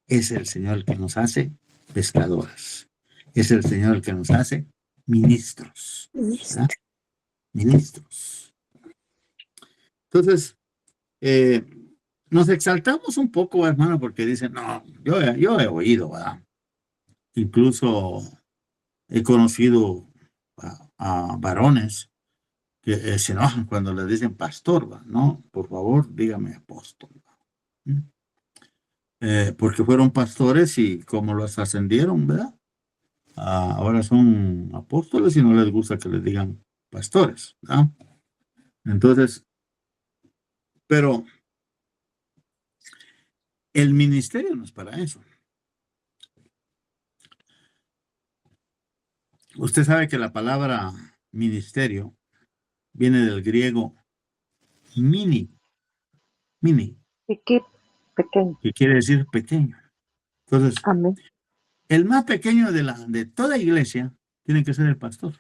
Speaker 1: Es el Señor que nos hace pescadores. Es el Señor que nos hace ministros. ¿Verdad? Ministros. Entonces, nos exaltamos un poco, hermano, porque dicen, no, yo he oído, ¿verdad? Incluso he conocido a varones que se enojan cuando les dicen pastor, ¿verdad? No, por favor, dígame apóstol. Porque fueron pastores y como los ascendieron, ¿verdad? Ahora son apóstoles y no les gusta que les digan pastores, ¿verdad? Entonces, pero el ministerio no es para eso. Usted sabe que la palabra ministerio viene del griego mini,
Speaker 5: Pequeño.
Speaker 1: que quiere decir pequeño. Entonces,
Speaker 5: Amén.
Speaker 1: el más pequeño de toda iglesia tiene que ser el pastor.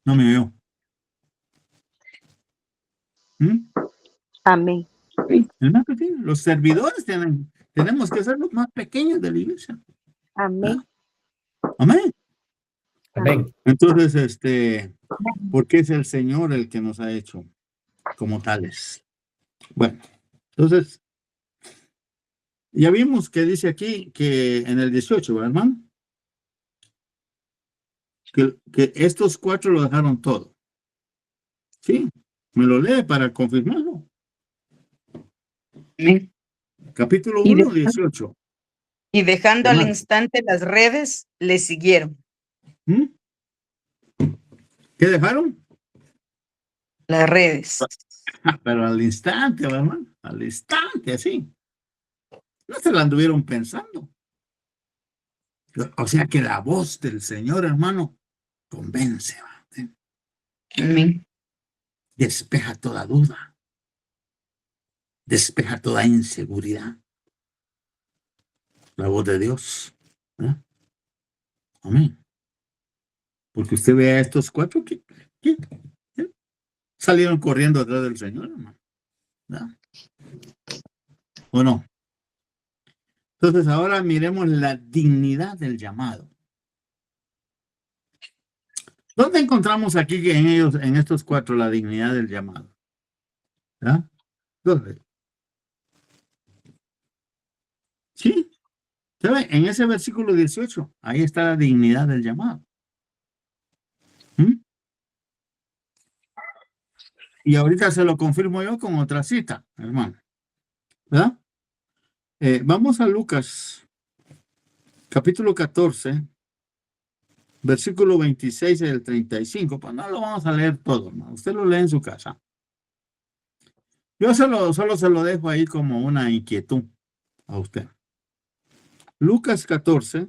Speaker 1: No me oyó.
Speaker 5: Amén.
Speaker 1: El más pequeño. Los servidores tenemos que ser los más pequeños de la iglesia.
Speaker 5: Amén.
Speaker 1: Amén.
Speaker 7: Amén.
Speaker 1: Entonces, porque es el Señor el que nos ha hecho como tales. Bueno, entonces, ya vimos que dice aquí que en el 18, ¿verdad, hermano? Que estos 4 lo dejaron todo. Sí, me lo lee para confirmarlo.
Speaker 3: Amén.
Speaker 1: Capítulo
Speaker 3: Y
Speaker 1: 1, 18.
Speaker 3: Y dejando al
Speaker 1: Hermano.
Speaker 3: instante las redes, le siguieron.
Speaker 1: ¿Qué dejaron?
Speaker 3: Las redes.
Speaker 1: Pero al instante, hermano. Al instante, así. No se la anduvieron pensando. O sea que la voz del Señor, hermano, convence.
Speaker 3: Amén.
Speaker 1: Despeja toda duda. Despeja toda inseguridad. La voz de Dios. ¿Verdad? Amén. Porque usted ve a estos 4 que salieron corriendo atrás del Señor, hermano. ¿Verdad? ¿O no? Entonces ahora miremos la dignidad del llamado. ¿Dónde encontramos aquí en estos 4 la dignidad del llamado? ¿Ah? ¿Dónde? Sí. ¿Sabe? En ese versículo 18, ahí está la dignidad del llamado. Y ahorita se lo confirmo yo con otra cita, hermano. ¿Verdad? Vamos a Lucas, capítulo 14, versículo 26 y el 35. Pues no lo vamos a leer todo, hermano. Usted lo lee en su casa. Yo solo se lo dejo ahí como una inquietud a usted. Lucas 14,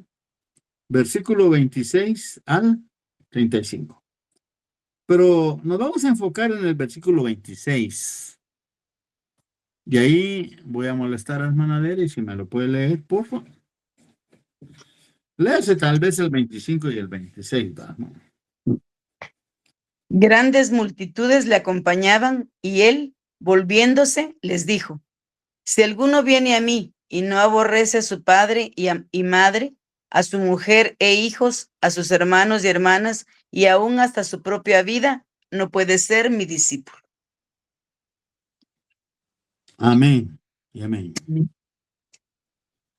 Speaker 1: versículo 26 al 35. Pero nos vamos a enfocar en el versículo 26. Y ahí voy a molestar a hermana Lera y si me lo puede leer, por favor. Léase tal vez el 25 y el 26, ¿verdad?
Speaker 3: Grandes multitudes le acompañaban y él, volviéndose, les dijo: si alguno viene a mí y no aborrece a su padre y madre, a su mujer e hijos, a sus hermanos y hermanas, y aún hasta su propia vida, no puede ser mi discípulo.
Speaker 1: Amén y amén.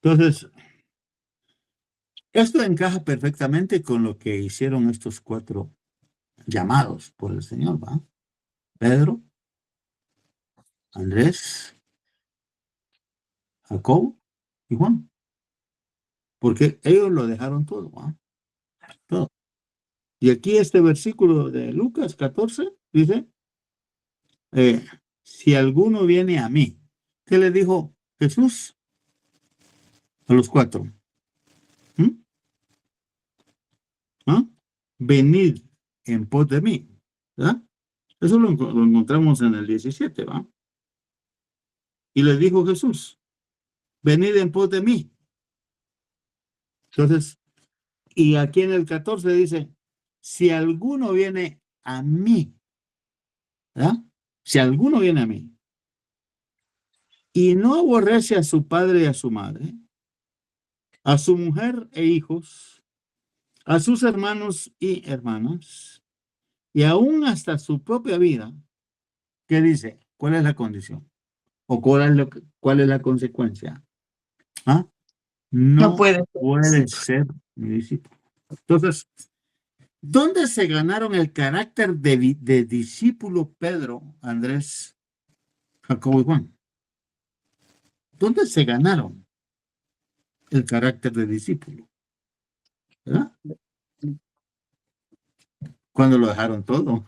Speaker 1: Entonces, esto encaja perfectamente con lo que hicieron estos 4 llamados por el Señor, ¿va? Pedro, Andrés, Jacobo y Juan. Porque ellos lo dejaron todo, ¿va? Todo. Y aquí este versículo de Lucas 14 dice, si alguno viene a mí, ¿qué le dijo Jesús a los 4? ¿Ah? Venid en pos de mí, ¿verdad? Eso lo encontramos en el 17, ¿va? Y les dijo Jesús, venid en pos de mí. Entonces, y aquí en el 14 dice, si alguno viene a mí, ¿verdad? Si alguno viene a mí y no aborrece a su padre y a su madre, a su mujer e hijos, a sus hermanos y hermanas, y aún hasta su propia vida, ¿qué dice? ¿Cuál es la condición? ¿O cuál es la consecuencia? ¿Ah? No puede ser mi discípulo. Entonces, ¿dónde se ganaron el carácter de discípulo Pedro, Andrés Jacobo y Juan. ¿Dónde se ganaron el carácter de discípulo? ¿Verdad? Cuando lo dejaron todo.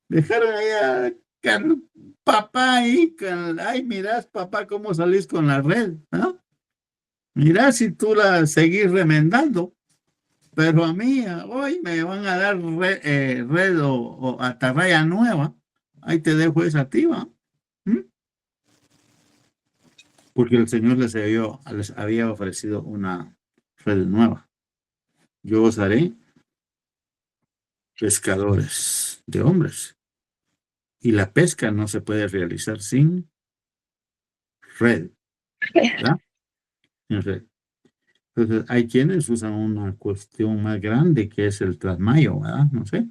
Speaker 1: Dejaron ahí a papá ahí, ay, mirás, papá, cómo salís con la red, ¿no? Mirá si tú la seguís remendando, pero a mí hoy me van a dar red o atarraya nueva, ahí te dejo esa activa. Porque el Señor les había ofrecido una red nueva. Yo os haré pescadores de hombres. Y la pesca no se puede realizar sin red, ¿verdad? Sin red. Entonces, hay quienes usan una cuestión más grande que es el trasmayo, ¿verdad? No sé.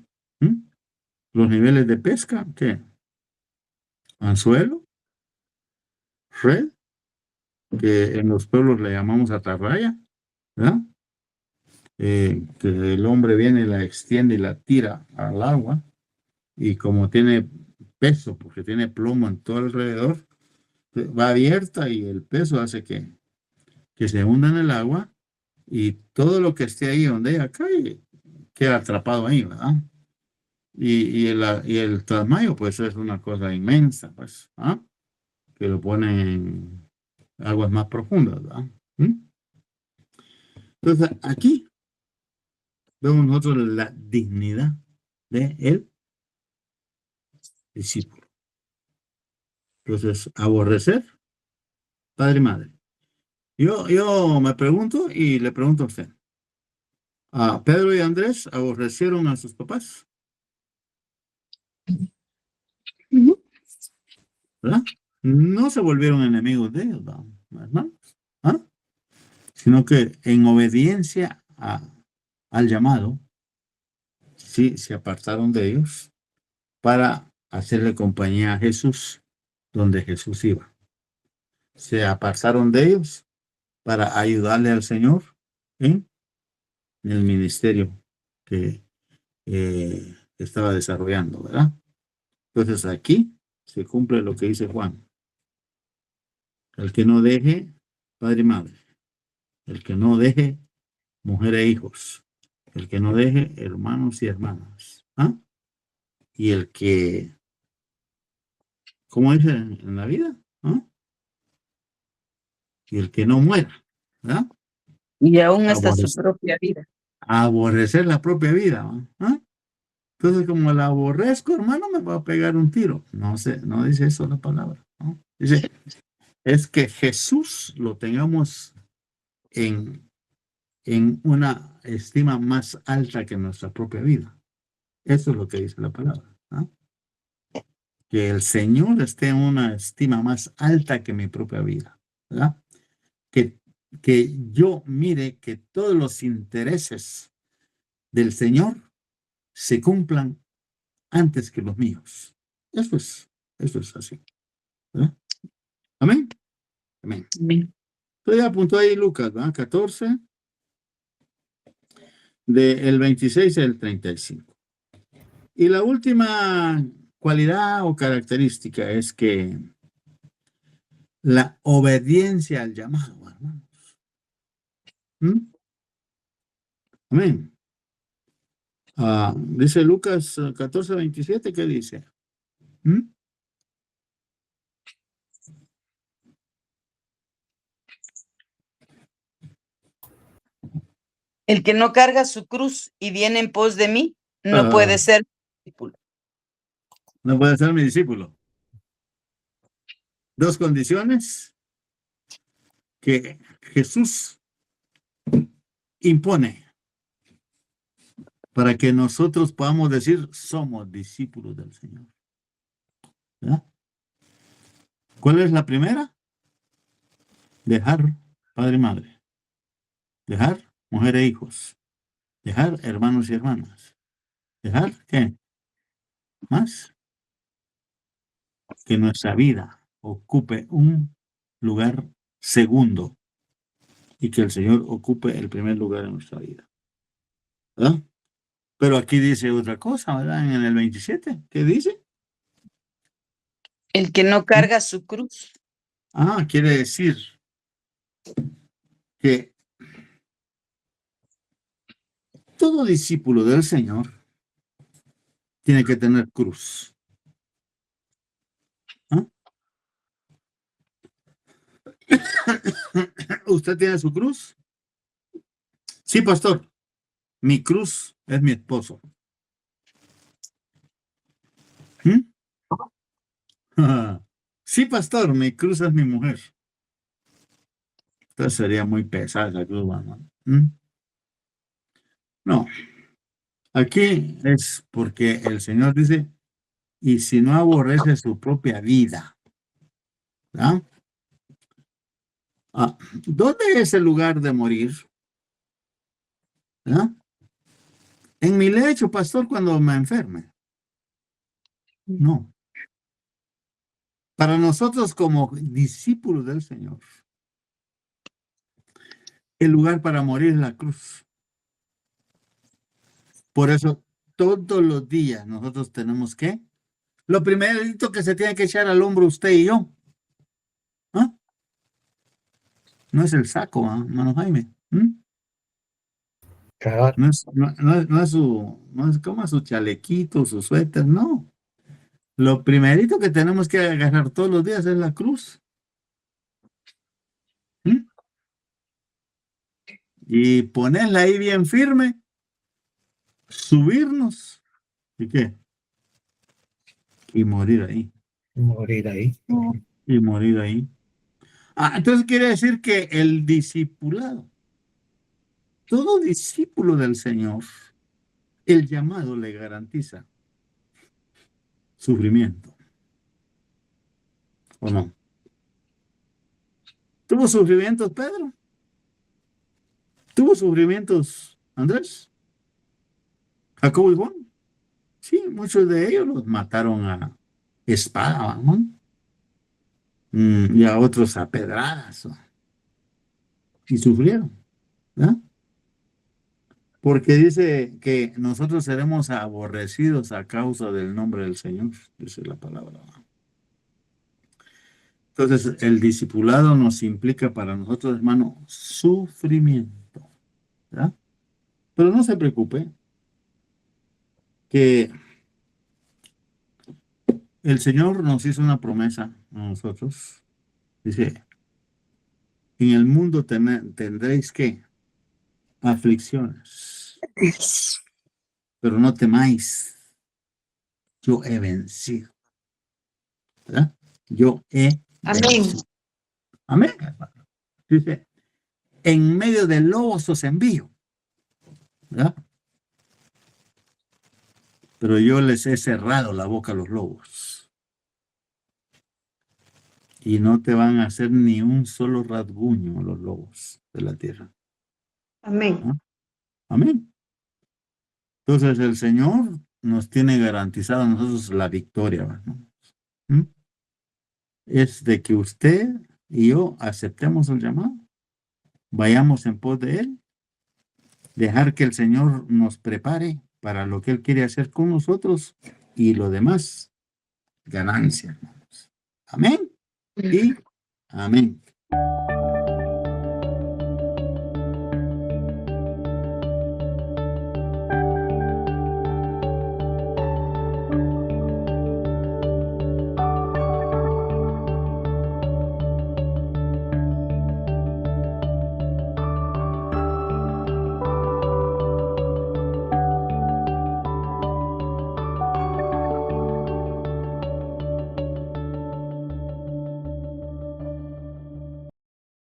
Speaker 1: Los niveles de pesca, ¿qué? Anzuelo, red, que en los pueblos le llamamos atarraya, ¿verdad? Que el hombre viene, la extiende y la tira al agua, y como tiene peso, porque tiene plomo en todo alrededor, va abierta y el peso hace que se hunda en el agua y todo lo que esté ahí donde ella cae queda atrapado ahí, ¿verdad? Y el trasmayo, pues es una cosa inmensa, pues, ¿ah? Que lo ponen en aguas más profundas, ¿verdad? Entonces, aquí vemos nosotros la dignidad de el discípulo. Entonces, aborrecer padre y madre. Yo me pregunto y le pregunto a usted. ¿A Pedro y Andrés aborrecieron a sus papás? ¿Verdad? No se volvieron enemigos de ellos, ¿verdad? ¿Ah? Sino que en obediencia al llamado, sí, se apartaron de ellos para hacerle compañía a Jesús donde Jesús iba. Se apartaron de ellos para ayudarle al Señor en el ministerio que estaba desarrollando, ¿verdad? Entonces aquí se cumple lo que dice Juan. El que no deje padre y madre, el que no deje mujer e hijos, el que no deje hermanos y hermanas, ¿ah? Y el que, ¿cómo dice en la vida? ¿Ah? Y el que no muera, ¿verdad?
Speaker 3: Y aún hasta su propia vida.
Speaker 1: Aborrecer la propia vida, ¿ah? Entonces, como la aborrezco, hermano, me va a pegar un tiro. No sé, no dice eso la palabra, ¿no? Dice, es que Jesús lo tengamos en una estima más alta que nuestra propia vida. Eso es lo que dice la palabra, ¿no? Que el Señor esté en una estima más alta que mi propia vida, ¿verdad? Que yo mire que todos los intereses del Señor se cumplan antes que los míos. Eso es así, ¿verdad? Amén. Amén.
Speaker 3: Amén.
Speaker 1: Entonces apuntó ahí Lucas, ¿verdad? 14, del 26 al 35. Y la última cualidad o característica es que la obediencia al llamado, hermanos. Amén. Dice Lucas 14, 27, ¿qué dice?
Speaker 3: El que no carga su cruz y viene en pos de mí, no puede ser discípulo.
Speaker 1: No puede ser mi discípulo. Dos condiciones que Jesús impone para que nosotros podamos decir somos discípulos del Señor. ¿Verdad? ¿Cuál es la primera? Dejar padre y madre. Dejar mujer e hijos. Dejar hermanos y hermanas. Dejar, ¿qué? Más que nuestra vida ocupe un lugar segundo y que el Señor ocupe el primer lugar en nuestra vida. ¿Verdad? Pero aquí dice otra cosa, ¿verdad? En el 27, ¿qué dice?
Speaker 3: El que no carga su cruz.
Speaker 1: Quiere decir que todo discípulo del Señor tiene que tener cruz. ¿Usted tiene su cruz? Sí, pastor. Mi cruz es mi esposo. Sí, pastor, mi cruz es mi mujer. Entonces sería muy pesada esa cruz, ¿no? No. Aquí es porque el Señor dice, y si no aborrece su propia vida, ¿verdad? ¿Dónde es el lugar de morir? ¿Verdad? En mi lecho, pastor, cuando me enferme. No. Para nosotros como discípulos del Señor, el lugar para morir es la cruz. Por eso, todos los días nosotros tenemos que, lo primerito que se tiene que echar al hombro usted y yo, no es el saco, hermano Jaime.
Speaker 7: Claro.
Speaker 1: No es como su chalequito, su suéter, no. Lo primerito que tenemos que agarrar todos los días es la cruz. Y ponerla ahí bien firme, subirnos, ¿y qué? Y morir ahí.
Speaker 7: Morir ahí.
Speaker 1: Y morir ahí. Entonces quiere decir que el discipulado, todo discípulo del Señor, el llamado le garantiza sufrimiento. ¿O no? ¿Tuvo sufrimientos Pedro? ¿Tuvo sufrimientos Andrés? ¿Jacobo y Juan? Sí, muchos de ellos los mataron a espada, ¿no? Y a otros a pedradas. Y sufrieron, ¿verdad? Porque dice que nosotros seremos aborrecidos a causa del nombre del Señor, dice la palabra. Entonces, el discipulado nos implica para nosotros, hermano, sufrimiento, ¿verdad? Pero no se preocupe, que el Señor nos hizo una promesa a nosotros. Dice, en el mundo tendréis que aflicciones, pero no temáis, yo he vencido, ¿verdad? Yo he vencido. Amén. Dice, en medio de lobos os envío, ¿verdad? Pero yo les he cerrado la boca a los lobos. Y no te van a hacer ni un solo rasguño los lobos de la tierra.
Speaker 5: Amén.
Speaker 1: ¿No? Amén. Entonces el Señor nos tiene garantizado a nosotros la victoria, ¿no? Es de que usted y yo aceptemos el llamado, vayamos en pos de Él, dejar que el Señor nos prepare para lo que Él quiere hacer con nosotros y lo demás, ganancia, hermanos. Amén y amén.